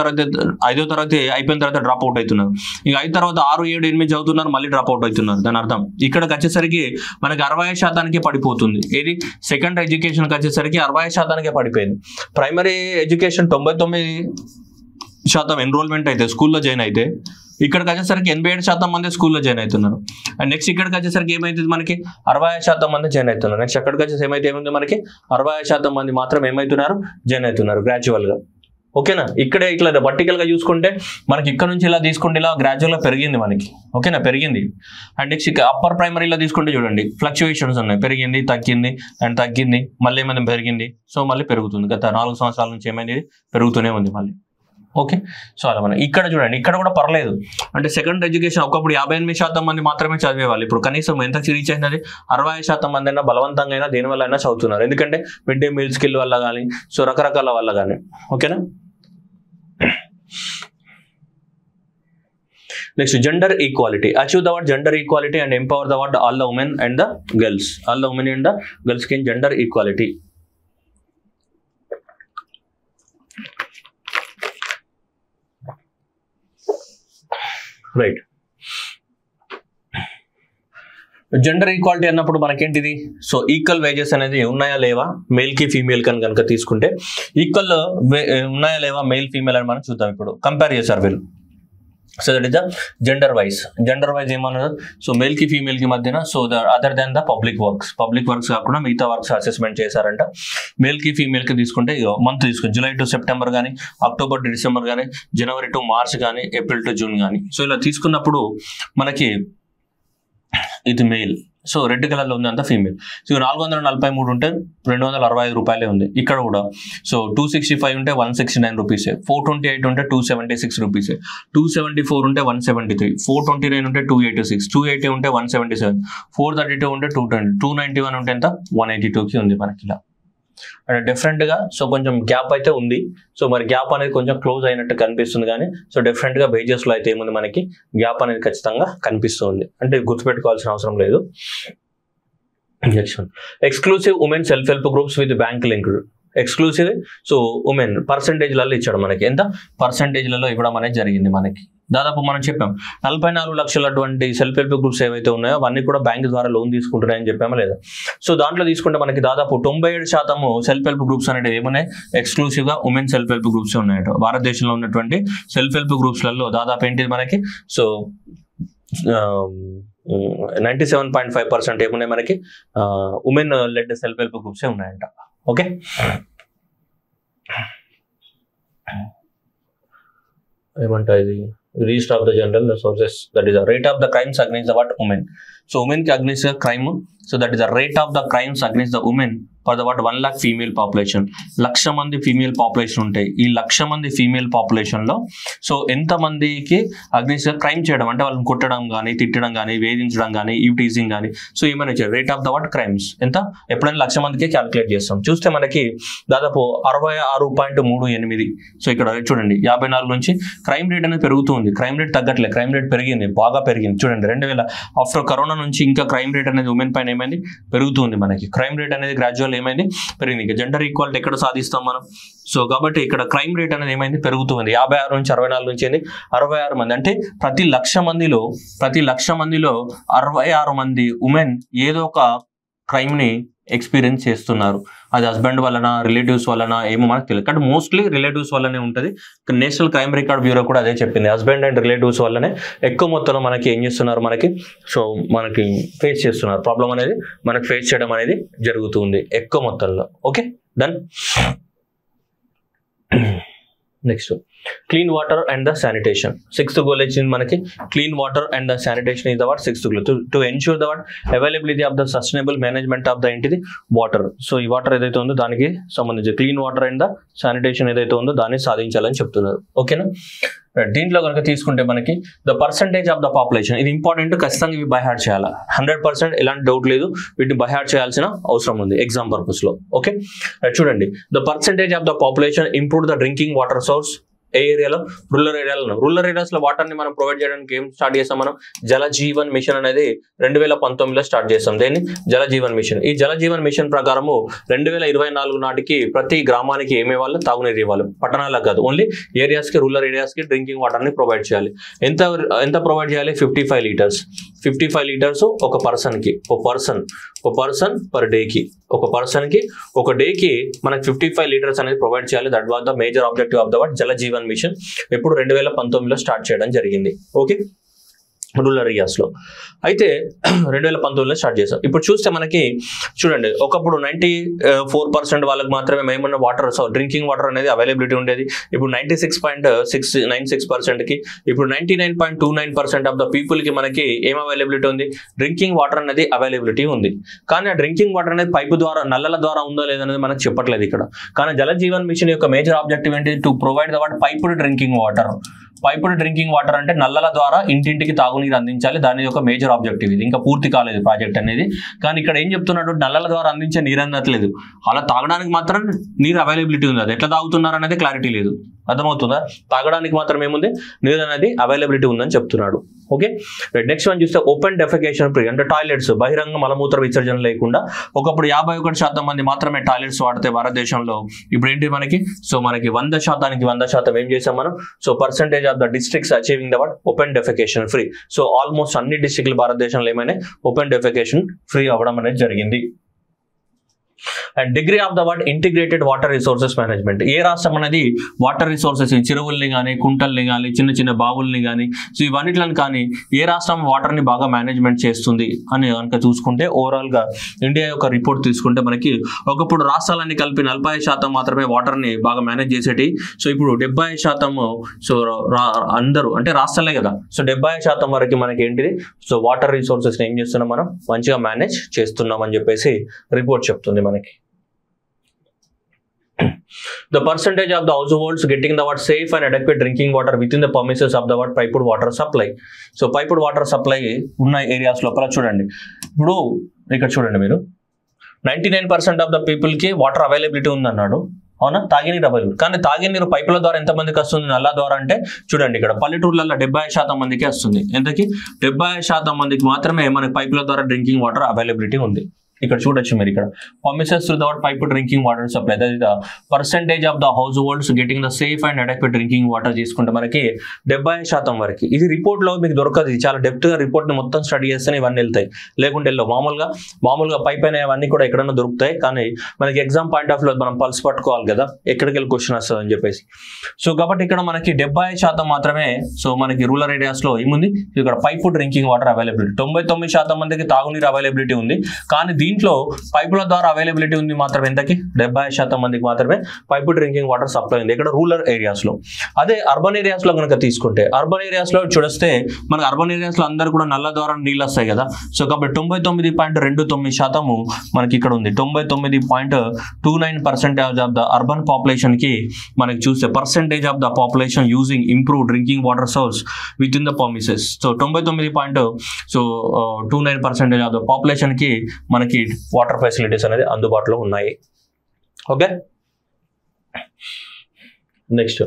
తరగతి అయిపోయిన తర్వాత డ్రాప్ అవుట్ అవుతున్నారు. ఇంకా 5 తర్వాత 6, 7, 8 చదువుతున్నారు, మళ్ళీ డ్రాప్ అవుట్ అవుతున్నారు. దాని అర్థం ఇక్కడికి వచ్చేసరికి మనకి 60% పడిపోతుంది. ఏది? సెకండరీ ఎడ్యుకేషన్కి వచ్చేసరికి 60% పడిపోయింది. ప్రైమరీ ఎడ్యుకేషన్ 99% ఎన్రోల్మెంట్ అయితే స్కూల్లో జాయిన్ అయితే ఇక్కడికి వచ్చేసరికి 87% మంది స్కూల్లో జాయిన్ అవుతున్నారు. అండ్ నెక్స్ట్ ఇక్కడికి వచ్చేసరికి ఏమైతుంది మనకి 65% మంది జాయిన్ అవుతున్నారు. నెక్స్ట్ అక్కడికి వచ్చేసి ఏముంది మనకి 65% మంది మాత్రం ఏమవుతున్నారు జాయిన్ అవుతున్నారు గ్రాడ్యువల్ గా. ఓకేనా, ఇక్కడే ఇట్లా వర్టికల్ గా చూసుకుంటే మనకి ఇక్కడ నుంచి ఇలా తీసుకుంటే ఇలా గ్రాడ్యువల్ గా పెరిగింది మనకి. ఓకేనా, పెరిగింది. అండ్ నెక్స్ట్ ఇక్కడ అప్పర్ ప్రైమరీలో తీసుకుంటే చూడండి ఫ్లక్చుయేషన్స్ ఉన్నాయి, పెరిగింది తగ్గింది అండ్ తగ్గింది మళ్ళీ ఏమైనా పెరిగింది, సో మళ్ళీ పెరుగుతుంది. గత 4 సంవత్సరాల నుంచి ఏమైంది పెరుగుతూనే ఉంది మళ్ళీ. ఓకే, సో అలా మనం ఇక్కడ చూడండి, ఇక్కడ కూడా పర్లేదు. అంటే సెకండరీ ఎడ్యుకేషన్ ఒకప్పుడు 58% మంది మాత్రమే చదివేవాళ్ళు, ఇప్పుడు కనీసం ఎంత రీచ్ అయినది 65% మంది అయినా బలవంతంగా అయినా దేనివల్ల అయినా చదువుతున్నారు. ఎందుకంటే మిడ్ డే మీల్ స్కిల్ వల్ల కానీ, సో రకరకాల వల్ల కానీ. ఓకేనా, next gender equality. Achieve the word gender equality and empower the word all the women and the girls. All the women and the girls కి gender equality. Right, gender equality అన్నప్పుడు మనకేంటిది, so equal wages అనేది ఉన్నాయా లేవా male కి female కని కనుక తీసుకుంటే ఈక్వల్ ఉన్నాయా లేవా మేల్ ఫీమేల్ అని మనం చూద్దాం. ఇప్పుడు కంపేర్ చేశారు వీళ్ళు. So that is the gender wise ఏమన్నారు, సో మేల్ కి ఫీమేల్ కి మధ్యన, so the other than the public works కాకుండా మిగతా వర్క్స్ అసెస్మెంట్ చేశారంట. మేల్ కి ఫీమేల్ కి తీసుకుంటే మంత్ తీసుకుని జూలై టు సెప్టెంబర్ కానీ, అక్టోబర్ టు డిసెంబర్ కానీ, జనవరి టు మార్చ్ కానీ, ఏప్రిల్ టు జూన్ కానీ. సో ఇలా తీసుకున్నప్పుడు మనకి ఇది మేల్, సో రెడ్ కలర్ లో ఉంది అంతా ఫీమేల్. సో 443 ఉంటే 265 రూపాయలే ఉంది. ఇక్కడ కూడా సో 265 ఉంటే 169 రూపీసే, 428 ఉంటే 276 రూపీసే, 274 ఉంటే 173, 429 ఉంటే 286, 280 ఉంటే 177, 432 ఉంటే 220, 291 ఉంటే ఎంత 182కి ఉంది మనకి ఇలా. అంటే డిఫరెంట్ గా సో కొంచెం గ్యాప్ అయితే ఉంది. సో మరి గ్యాప్ అనేది కొంచెం క్లోజ్ అయినట్టు కనిపిస్తుంది కానీ, సో డిఫరెంట్ గా వేజెస్ లో అయితే ఏముంది మనకి గ్యాప్ అనేది ఖచ్చితంగా కనిపిస్తుంది. అంటే గుర్తుపెట్టుకోవాల్సిన అవసరం లేదు. Next one, exclusive women self help groups with bank linked. Exclusive so women పర్సెంటేజ్లలో ఇచ్చాడు మనకి, ఎంత పర్సెంటేజ్లలో ఇవ్వడం అనేది జరిగింది మనకి. దాదాపు మనం చెప్పాం 44 లక్షల అటువంటి సెల్ఫ్ హెల్ప్ గ్రూప్స్ ఏవైతే ఉన్నాయో అవన్నీ కూడా బ్యాంక్ ద్వారా లోన్ తీసుకుంటున్నాయని చెప్పామా లేదా. సో దాంట్లో తీసుకుంటే మనకి దాదాపు 97% సెల్ఫ్ హెల్ప్ గ్రూప్స్ అనేవి ఏమున్నాయి ఎక్స్క్లూసివ్ గా ఉమెన్ సెల్ఫ్ హెల్ప్ గ్రూప్స్ ఉన్నాయట. భారతదేశంలో ఉన్నటువంటి సెల్ఫ్ హెల్ప్ గ్రూప్స్లలో దాదాపు ఏంటిది మనకి, సో 97.5% ఏమున్నాయి మనకి ఉమెన్ లెడ్ సెల్ఫ్ హెల్ప్ గ్రూప్సే ఉన్నాయంట. ఓకే, ఏమంటారు ఇది rest of the general sources, that is the rate of the crimes against the what women. So women కి against crime, so that is the rate of the crimes against the women for the what 1 lakh female population. 1,00,000 మంది female population ఉంటాయి. ఈ 1,00,000 మంది female population లో so ఎంత మందికి against crime చేయడం అంటే వాళ్ళని కొట్టడం కానీ, తిట్టడం కానీ, వేధించడం కానీ, టీజింగ్ కానీ, సో ఏమైనా rate of the what crimes ఎంత ఎప్పుడైనా 1,00,000 మందికి క్యాలిక్యులేట్ చేస్తాం. చూస్తే మనకి దాదాపు 66.38. సో ఇక్కడ చూడండి 54 నుంచి క్రైమ్ రేట్ అనేది పెరుగుతుంది. క్రైమ్ రేట్ తగ్గట్లేదు, క్రైమ్ రేట్ పెరిగింది, బాగా పెరిగింది. చూడండి 2000 ఆఫ్టర్ కరోనా నుంచి ఇంకా క్రైమ్ రేట్ అనేది ఉమెన్ పైన ఏమైంది పెరుగుతుంది. మనకి క్రైమ్ రేట్ అనేది గ్రాడ్యువల్ ఏమైంది పెరిగింది. జెండర్ ఈక్వాలిటీ ఎక్కడ సాధిస్తాం మనం, సో కాబట్టి ఇక్కడ క్రైమ్ రేట్ అనేది ఏమైంది పెరుగుతుంది. 56 నుంచి 64 నుంచి 66 మంది, అంటే ప్రతి 1,00,000 మందిలో 66 మంది ఉమెన్ ఏదో ఒక క్రైమ్ ని ఎక్స్పీరియన్స్ చేస్తున్నారు. అది హస్బెండ్ వలన, రిలేటివ్స్ వలన ఏమో మనకు తెలియదు, కానీ మోస్ట్లీ రిలేటివ్స్ వల్లనే ఉంటుంది. నేషనల్ క్రైమ్ రికార్డ్ బ్యూరో కూడా అదే చెప్పింది, హస్బెండ్ అండ్ రిలేటివ్స్ వల్లనే ఎక్కువ మొత్తంలో మనకి ఏం చేస్తున్నారు మనకి, సో మనకి ఫేస్ చేస్తున్నారు ప్రాబ్లం అనేది, మనకి ఫేస్ చేయడం అనేది జరుగుతుంది ఎక్కువ మొత్తంలో. Okay, done. Next clean water and the sanitation. 6th goal వచ్చింది మనకి clean water and the sanitation is the what 6th goal to ensure the what availability of the sustainable management of the ఏంటిది water. So ఈ water ఏదైతే ఉందో దానికి సంబంధించి clean water and the sanitation ఏదైతే ఉందో దాన్ని సాధించాలని చెప్తున్నారు. ఓకేనా, దీంట్లో కనుక తీసుకుంటే మనకి the percentage of the population, ఇది ఇంపార్టెంట్, ఖచ్చితంగా ఇవి బై హార్ట్ చేయాలి. 100% ఎలాంటి డౌట్ లేదు, వీటిని బై హార్ట్ చేయాల్సిన అవసరం ఉంది ఎగ్జామ్ పర్పస్ లో. ఓకే, చూడండి the percentage of the population improve the drinking water source ఏ ఏరియాలో, రూరల్ ఏరియాస్ లో వాటర్ ని మనం ప్రొవైడ్ చేయడానికి ఏం స్టార్ట్ చేస్తాం మనం, జల జీవన్ మిషన్ అనేది 2019లో స్టార్ట్ చేస్తాం. దేన్ని జల జీవన్ మిషన్. ఈ జల జీవన్ మిషన్ ప్రకారము 2024 నాటికి ప్రతి గ్రామానికి ఏమేవాళ్ళు తాగునీరు ఇవ్వాలి, పట్టణాలకు కాదు, ఓన్లీ ఏరియాస్ కి, రూరల్ ఏరియాస్ కి డ్రింకింగ్ వాటర్ ని ప్రొవైడ్ చేయాలి. ఎంత ప్రొవైడ్ చేయాలి, 55 లీటర్స్. 55 లీటర్స్ ఒక పర్సన్ కి, పర్సన్ పర్ డేకి, ఒక పర్సన్కి ఒక డేకి మనకి 55 లీటర్స్ అనేది ప్రొవైడ్ చేయాలి. That was the major objective of the Jal Jeevan machine. ఎప్పుడు 2019లో స్టార్ట్ చేయడం జరిగింది. ఓకే, రూరల్ ఏరియాస్లో. అయితే 2019లో స్టార్ట్ చేసాం. ఇప్పుడు చూస్తే మనకి చూడండి, ఒకప్పుడు 94% వాళ్ళకి మాత్రమే ఏమన్నా వాటర్, డ్రింకింగ్ వాటర్ అనేది అవైలబిలిటీ ఉండేది. ఇప్పుడు 96.96%కి, ఇప్పుడు 99.29% ఆఫ్ ద పీపుల్కి మనకి ఏం అవైలబిలిటీ ఉంది, డ్రింకింగ్ వాటర్ అనేది అవైలబిలిటీ ఉంది. కానీ ఆ డ్రింకింగ్ వాటర్ అనేది పైపు ద్వారా, నల్లల ద్వారా ఉందో లేదనేది మనకు చెప్పట్లేదు ఇక్కడ. కానీ జల జీవన్ మిషన్ యొక్క మేజర్ ఆబ్జెక్టివ్ ఏంటి, to provide the what piped drinking water. Piped drinking water అంటే నల్లల ద్వారా ఇంటింటికి తాగునీరు అందించాలి. దాని యొక్క మేజర్ ఆబ్జెక్టివ్ ఇది. ఇంకా పూర్తి కాలేదు ప్రాజెక్ట్ అనేది. కానీ ఇక్కడ ఏం చెప్తున్నాడు, నల్లల ద్వారా అందించే నీరు అందట్లేదు, అలా తాగడానికి మాత్రం నీరు అవైలబిలిటీ ఉంది. అది ఎట్లా తాగుతున్నారు అనేది క్లారిటీ లేదు. అర్థమవుతుందా? తాగడానికి మాత్రం ఏముంది, నీరు అనేది అవైలబిలిటీ ఉందని చెప్తున్నాడు. ఓకే, నెక్స్ట్ వన్ చూస్తే ఓపెన్ డెఫికేషన్ ఫ్రీ, అంటే టాయిలెట్స్, బహిరంగ మలమూత్ర విసర్జన లేకుండా. ఒకప్పుడు 51% మంది మాత్రమే టాయిలెట్స్ వాడితే భారతదేశంలో, ఇప్పుడు ఏంటి మనకి, సో మనకి 100% ఏం చేసాం మనం, so percentage of the districts achieving the what open defecation free. So almost అన్ని డిస్ట్రిక్ట్లు భారతదేశంలో ఏమైనా ఓపెన్ డెఫికేషన్ ఫ్రీ అవ్వడం అనేది జరిగింది. And degree of the what integrated water resources management. ఏ రాష్ట్రం అనేది వాటర్ రిసోర్సెస్, చెరువుల్ని కానీ, కుంటల్ని కానీ, చిన్న చిన్న బావుల్ని కానీ, సో ఇవన్నిట్లను కానీ ఏ రాష్ట్రం వాటర్ని బాగా మేనేజ్మెంట్ చేస్తుంది అని కనుక చూసుకుంటే, ఓవరాల్గా ఇండియా యొక్క రిపోర్ట్ తీసుకుంటే మనకి ఒకప్పుడు రాష్ట్రాలన్నీ కలిపి 40% మాత్రమే వాటర్ని బాగా మేనేజ్ చేసేటి. సో ఇప్పుడు 70%, సో అందరూ అంటే రాష్ట్రాలే కదా, సో 70% వరకు మనకి ఏంటిది, సో వాటర్ రిసోర్సెస్ని ఏం చేస్తున్నాం మనం, మంచిగా మేనేజ్ చేస్తున్నాం అని చెప్పేసి రిపోర్ట్ చెప్తుంది మనకి. The percentage of the households getting the what safe and adequate drinking water within the premises of the what piped water supply. So piped water supply ఉన్న ఏరియాస్ లోపల చూడండి, ఇప్పుడు ఇక్కడ చూడండి మీరు 99% ఆఫ్ ద పీపుల్కి వాటర్ అవైలబిలిటీ ఉందన్నాడు. అవునా, తాగినీరు available. కానీ తాగినీరు పైపుల ద్వారా ఎంతమందికి వస్తుంది, నల్ల ద్వారా అంటే చూడండి ఇక్కడ పల్లెటూర్లలో 70% మందికి వస్తుంది. ఎంతకి, 70% మందికి మాత్రమే మనకి పైపుల ద్వారా డ్రింకింగ్ వాటర్ అవైలబిలిటీ ఉంది. ఇక్కడ చూడొచ్చు మీరు, ఇక్కడ premises without pipe drinking water supply, that the percentage of the households getting the safe and adequate drinking water తీసుకుంటే మనకి 70% వరకు. ఇది రిపోర్ట్లో మీకు దొరకదు, చాలా డెప్త్గా రిపోర్ట్ని మొత్తం స్టడీ చేస్తేనే ఇవన్నీ వెళ్తాయి, లేకుంటే వెళ్ళవు. మామూలుగా పైప్ అనేవన్నీ కూడా ఎక్కడన్నా దొరుకుతాయి, కానీ మనకి ఎగ్జామ్ పాయింట్ ఆఫ్ వ్యూ మనం పల్స్ పట్టుకోవాలి కదా, ఎక్కడికి వెళ్ళి క్వశ్చన్ వస్తుంది అని చెప్పేసి. సో కాబట్టి ఇక్కడ మనకి 70% మాత్రమే, సో మనకి రూరల్ ఏరియాస్లో ఏముంది, ఇక్కడ పైప్ డ్రింకింగ్ వాటర్ అవైలబిలిటీ. 99% మందికి తాగునీరు అవైలబిలిటీ ఉంది, కానీ దీంట్లో పైపుల ద్వారా అవైలబిలిటీ ఉంది మాత్రం ఎంతకి, 70% మందికి మాత్రమే పైపు డ్రింకింగ్ వాటర్ సప్లై ఉంది ఇక్కడ రూరల్ ఏరియాస్లో. అదే అర్బన్ ఏరియాస్లో కనుక తీసుకుంటే, అర్బన్ ఏరియాస్లో చూస్తే మనకి అర్బన్ ఏరియాస్లో అందరూ కూడా నల్ల ద్వారా నీళ్ళు వస్తాయి కదా. సో కాబట్టి 99.29% మనకి ఇక్కడ ఉంది. 99.29% ఆఫ్ ద అర్బన్ పాపులేషన్కి మనకి చూస్తే percentage of the population using improve drinking water source within the premises. So 99.29% of the పాపులేషన్కి మనకి వాటర్ ఫెసిలిటీస్ అనేది అందుబాటులో ఉన్నాయి. Okay, next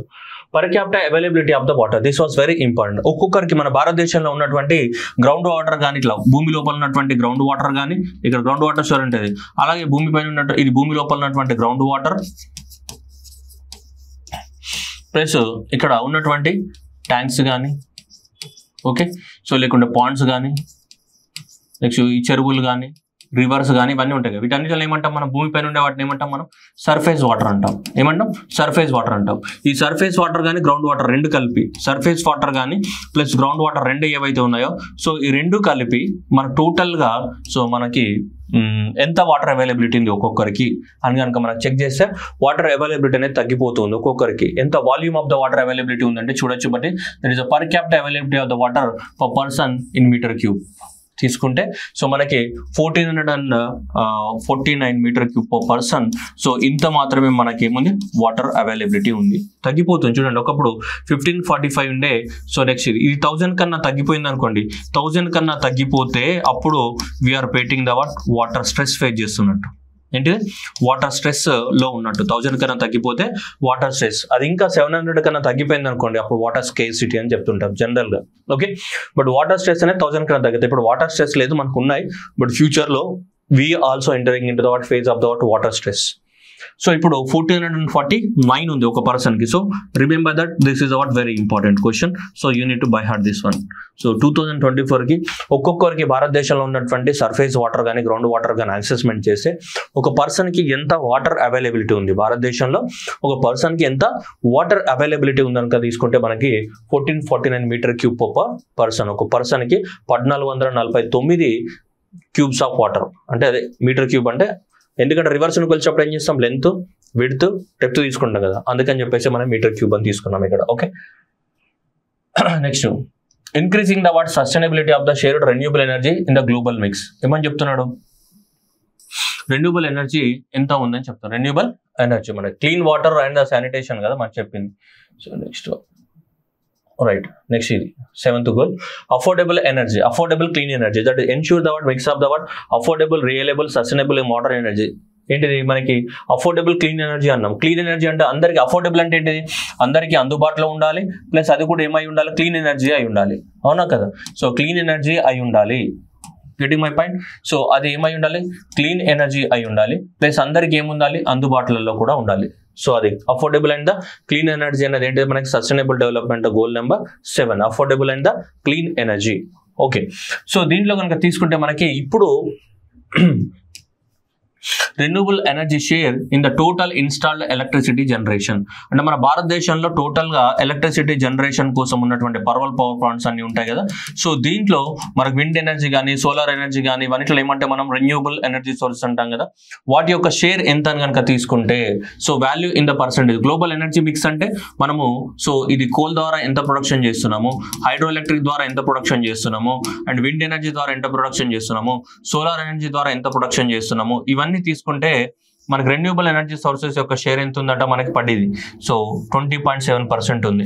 per capital availability of the water. This was very important. ఒక్కొక్కరికి మన భారతదేశంలో ఉన్నటువంటి గ్రౌండ్ వాటర్ కానీ, ఇట్లా భూమి లోపల ఉన్నటువంటి గ్రౌండ్ వాటర్ కానీ, ఇక్కడ గ్రౌండ్ వాటర్ స్టోర్ ఉంటుంది, అలాగే భూమి పైన ఉన్నట్టు ఇది భూమి లోపల ఉన్నటువంటి గ్రౌండ్ వాటర్ ప్లస్ ఇక్కడ ఉన్నటువంటి ట్యాంక్స్ కానీ, ఓకే, సో లేకుంటే పాండ్స్ కానీ, నెక్స్ట్ ఈ చెరువులు కానీ, రివర్స్ కానీ ఇవన్నీ ఉంటాయి కదా. వీటన్నిటిలో ఏమంటాం మనం, భూమి పైన ఉండే వాటిని ఏమంటాం మనం, సర్ఫేస్ వాటర్ అంటాం. ఏమంటాం, సర్ఫేస్ వాటర్ అంటాం. ఈ సర్ఫేస్ వాటర్ కానీ గ్రౌండ్ వాటర్ రెండు కలిపి, సర్ఫేస్ వాటర్ కానీ ప్లస్ గ్రౌండ్ వాటర్ రెండు ఏవైతే ఉన్నాయో, సో ఈ రెండు కలిపి మన టోటల్గా సో మనకి ఎంత వాటర్ అవైలబిలిటీ ఉంది ఒక్కొక్కరికి అని కనుక మనకు చెక్ చేస్తే వాటర్ అవైలబిలిటీ అనేది తగ్గిపోతుంది. ఒక్కొక్కరికి ఎంత volume of the water availability ఉందంటే చూడొచ్చు. But that is per capital availability of the water per person in metre cube తీసుకుంటే, సో మనకి 1449 metre cube per person. So ఇంత మాత్రమే మనకి ఏముంది, వాటర్ అవైలబిలిటీ ఉంది. తగ్గిపోతుంది చూడండి, ఒకప్పుడు 1545 ఉండే, సో నెక్స్ట్ ఇది 1000 కన్నా తగ్గిపోయింది అనుకోండి. 1000 కన్నా తగ్గిపోతే అప్పుడు we are facing the water stress face చేస్తున్నట్టు. ఏంటిది, వాటర్ స్ట్రెస్ లో ఉన్నట్టు. 1000 కన్నా తగ్గిపోతే వాటర్ స్ట్రెస్, అది ఇంకా 700 కన్నా తగ్గిపోయింది అనుకోండి, అప్పుడు వాటర్ స్కేర్సిటీ అని చెప్తుంటాం జనరల్ గా. ఓకే, బట్ వాటర్ స్ట్రెస్ అనేది 1000 కన్నా తగ్గితే, ఇప్పుడు వాటర్ స్ట్రెస్ లేదు మనకు ఉన్నాయి, బట్ ఫ్యూచర్ లో we also entering in to the phase of the water stress. So ఇప్పుడు 1449 ఉంది ఒక పర్సన్ కి. So remember that this is our very important question. So you need to by heart this one. So 2024 కి ఒక్కొక్కరికి భారతదేశంలో ఉన్నటువంటి surface water కానీ ground water కానీ అసెస్మెంట్ చేస్తే ఒక పర్సన్ కి ఎంత వాటర్ అవైలబిలిటీ ఉంది, భారతదేశంలో ఒక పర్సన్ కి ఎంత వాటర్ అవైలబిలిటీ ఉంది కనుక తీసుకుంటే మనకి 1449 మీటర్ క్యూబ్ పర్ పర్సన్. ఒక పర్సన్ కి 1449 క్యూబ్స్ ఆఫ్ వాటర్, అంటే అదే మీటర్ క్యూబ్ అంటే, ఎందుకంటే రివర్స్ కొలిచేటప్పుడు ఏం చేస్తాం, లెంత్ విడ్త్ డెప్త్ తీసుకుంటాం కదా, అందుకని చెప్పేసి మనం మీటర్ క్యూబ్ అని తీసుకున్నాం ఇక్కడ. Okay, next increasing the what sustainability of the shared renewable energy in the global mix. ఏమని చెప్తున్నాడు, రెన్యూబుల్ ఎనర్జీ ఎంత ఉందని చెప్తాను. రెన్యూబుల్ ఎనర్జీ మన క్లీన్ వాటర్ అండ్ శానిటేషన్ కదా మనకు చెప్పింది. సో నెక్స్ట్ రైట్, నెక్స్ట్ ఇది 7th goal, affordable energy, affordable clean energy that ensure the what mix of the what affordable reliable sustainable modern energy. ఏంటిది మనకి అఫోర్డబుల్ క్లీన్ ఎనర్జీ అన్నాం. Clean energy అంటే అందరికి affordable అంటే ఏంటిది, అందరికీ అందుబాటులో ఉండాలి, ప్లస్ అది కూడా ఏమై ఉండాలి, క్లీన్ ఎనర్జీ అయి ఉండాలి, అవునా కదా. సో క్లీన్ ఎనర్జీ అయి ఉండాలి, గెటింగ్ మై పాయింట్. సో అది ఏమై ఉండాలి, క్లీన్ ఎనర్జీ అయి ఉండాలి, ప్లస్ అందరికి ఏముండాలి, అందుబాటులో కూడా ఉండాలి. సో అది affordable and the clean energy అనేది ఏంటి మనకి sustainable development goal number 7, affordable and the clean energy. Okay, so దీంట్లో కనుక తీసుకుంటే మనకి ఇప్పుడు renewable energy share in the total installed electricity generation, అంటే మన భారతదేశంలో టోటల్ గా ఎలక్ట్రిసిటీ జనరేషన్ కోసం ఉన్నటువంటి పవర్ ప్లాంట్స్ అన్ని ఉంటాయి కదా. సో దీంట్లో మనకు విండ్ ఎనర్జీ కానీ సోలార్ ఎనర్జీ కానీ ఇవన్నిట్లో ఏమంటే మనం రెన్యూబుల్ ఎనర్జీ సోర్స్ అంటాం కదా, వాటి యొక్క షేర్ ఎంత అని కనుక తీసుకుంటే, so value in the percentage global energy mix అంటే మనము, సో ఇది కోల్ ద్వారా ఎంత ప్రొడక్షన్ చేస్తున్నాము, హైడ్రో ఎలక్ట్రిక్ ద్వారా ఎంత ప్రొడక్షన్ చేస్తున్నాము, అండ్ విండ్ ఎనర్జీ ద్వారా ఎంత ప్రొడక్షన్ చేస్తున్నాము, సోలార్ ఎనర్జీ ద్వారా ఎంత ప్రొడక్షన్ చేస్తున్నాము, ఇవన్నీ తీసుకుంటే మనకి రెన్యూబుల్ ఎనర్జీ సోర్సెస్ యొక్క షేర్ ఎంత ఉందంట మనకి పడింది. సో 20.7% ఉంది.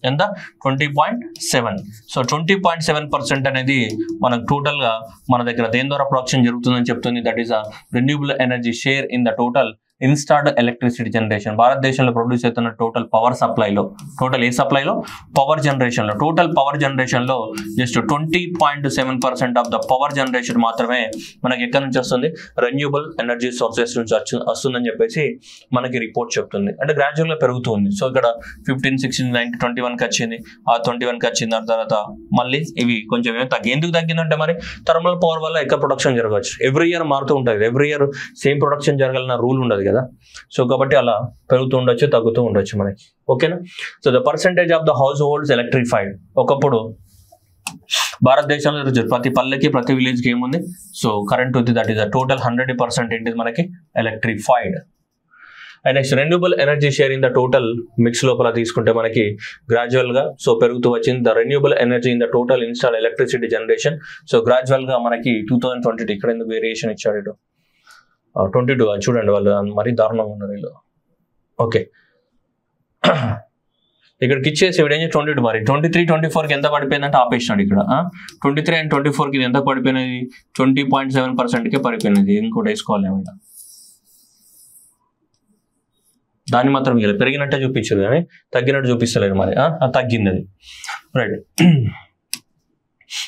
ఎంత, 20.7. సో 20.7% అనేది మనకు టోటల్ గా మన దగ్గర దేని ద్వారా ప్రొడక్షన్ జరుగుతుందని చెప్తుంది. That is a renewable energy share in the total installed electricity generation. భారతదేశంలో ప్రొడ్యూస్ అవుతున్న టోటల్ పవర్ సప్లైలో, టోటల్ ఏ సప్లైలో, పవర్ జనరేషన్లో, టోటల్ పవర్ జనరేషన్లో just 20.7% of the power generation మాత్రమే మనకి ఎక్కడి నుంచి వస్తుంది, రెన్యూబుల్ ఎనర్జీ సోర్సెస్ నుంచి వస్తుందని చెప్పేసి మనకి రిపోర్ట్ చెప్తుంది. అంటే గ్రాడ్యువల్గా పెరుగుతుంది. సో ఇక్కడ 15, 16, 19, 21కి వచ్చింది, ఆ 21కి వచ్చింది, దాని తర్వాత మళ్ళీ ఇవి కొంచెం ఏమో తగ్గి. ఎందుకు తగ్గిందంటే మరి థర్మల్ పవర్ వల్ల ఎక్కువ ప్రొడక్షన్ జరగవచ్చు. ఎవ్రీ ఇయర్ మారుతూ ఉంటుంది, ఎవ్రీ ఇయర్ సేమ్ ప్రొడక్షన్ జరగాలన్న రూల్ ఉండదు కదా. సో కాబట్టి అలా పెరుగుతూ ఉండొచ్చు, తగ్గుతూ ఉండొచ్చు మనకి. ఓకేనా. So the percentage of the house holds electrified, ఒకప్పుడు భారతదేశంలో ప్రతి పల్లెకి ప్రతి విలేజ్కి ఏముంది, సో కరెంట్ ఉంది. దట్ ఈస్ ద టోటల్ 100% ఏంటిది మనకి electrified. And next renewable energy share in the total mix లోపల తీసుకుంటే మనకి గ్రాడ్యువల్ గా సో పెరుగుతూ వచ్చింది. The renewable energy in the total install electricity generation. So gradual గా మనకి 2022 ఇక్కడ ఎందుకు వేరియేషన్ ఇచ్చాడు, ఇటు 22 చూడండి, వాళ్ళు మరీ దారుణంగా ఉన్నారు వీళ్ళు. ఓకే, ఇక్కడికి ఇచ్చేసి ఇవిడేం 22 మరి 23, 24కి ఎంత పడిపోయిందంటే ఆపేసినాడు ఇక్కడ. 23 and 24కి ఇది ఎంత పడిపోయినది, 20.7%కే పడిపోయినది. ఇంకోటి వేసుకోవాలి ఏమైనా, దాన్ని మాత్రం పెరిగినట్టే చూపించారు కానీ తగ్గినట్టు చూపిస్తలేదు మరి. తగ్గింది అది, రైట్.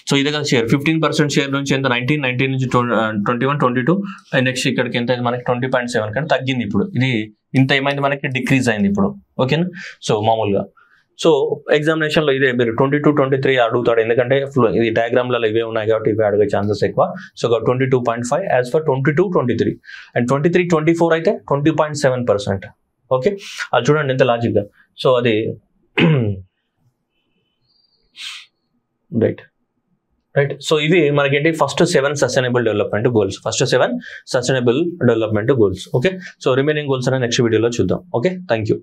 సో ఇదే కదా షేర్, 15% షేర్ నుంచి ఎంత 19 నుంచి 21, 22, అండ్ నెక్స్ట్ ఇక్కడికి ఎంత మనకి 20.7 కానీ తగ్గింది. ఇప్పుడు ఇది ఇంత ఏమైంది మనకి, డిక్రీజ్ అయింది ఇప్పుడు. ఓకేనా. సో మామూలుగా సో ఎగ్జామినేషన్లో ఇదే మీరు 22, 23 అడుగుతాడు, ఎందుకంటే ఇది డయాగ్రామ్లలో ఇవే ఉన్నాయి కాబట్టి ఇవే అడిగే ఛాన్సెస్ ఎక్కువ. సో 22.5 యాజ్ ఫర్ 22, 23 అండ్ 23, 24 అయితే 20.7%. ఓకే, అది చూడండి ఎంత లాజిక్గా. సో అది రైట్. సో ఇవి మనకేంటి first 7 sustainable development goals, first 7 sustainable development goals. Okay, so remaining goals అనేది నెక్స్ట్ వీడియోలో చూద్దాం. Okay, thank you.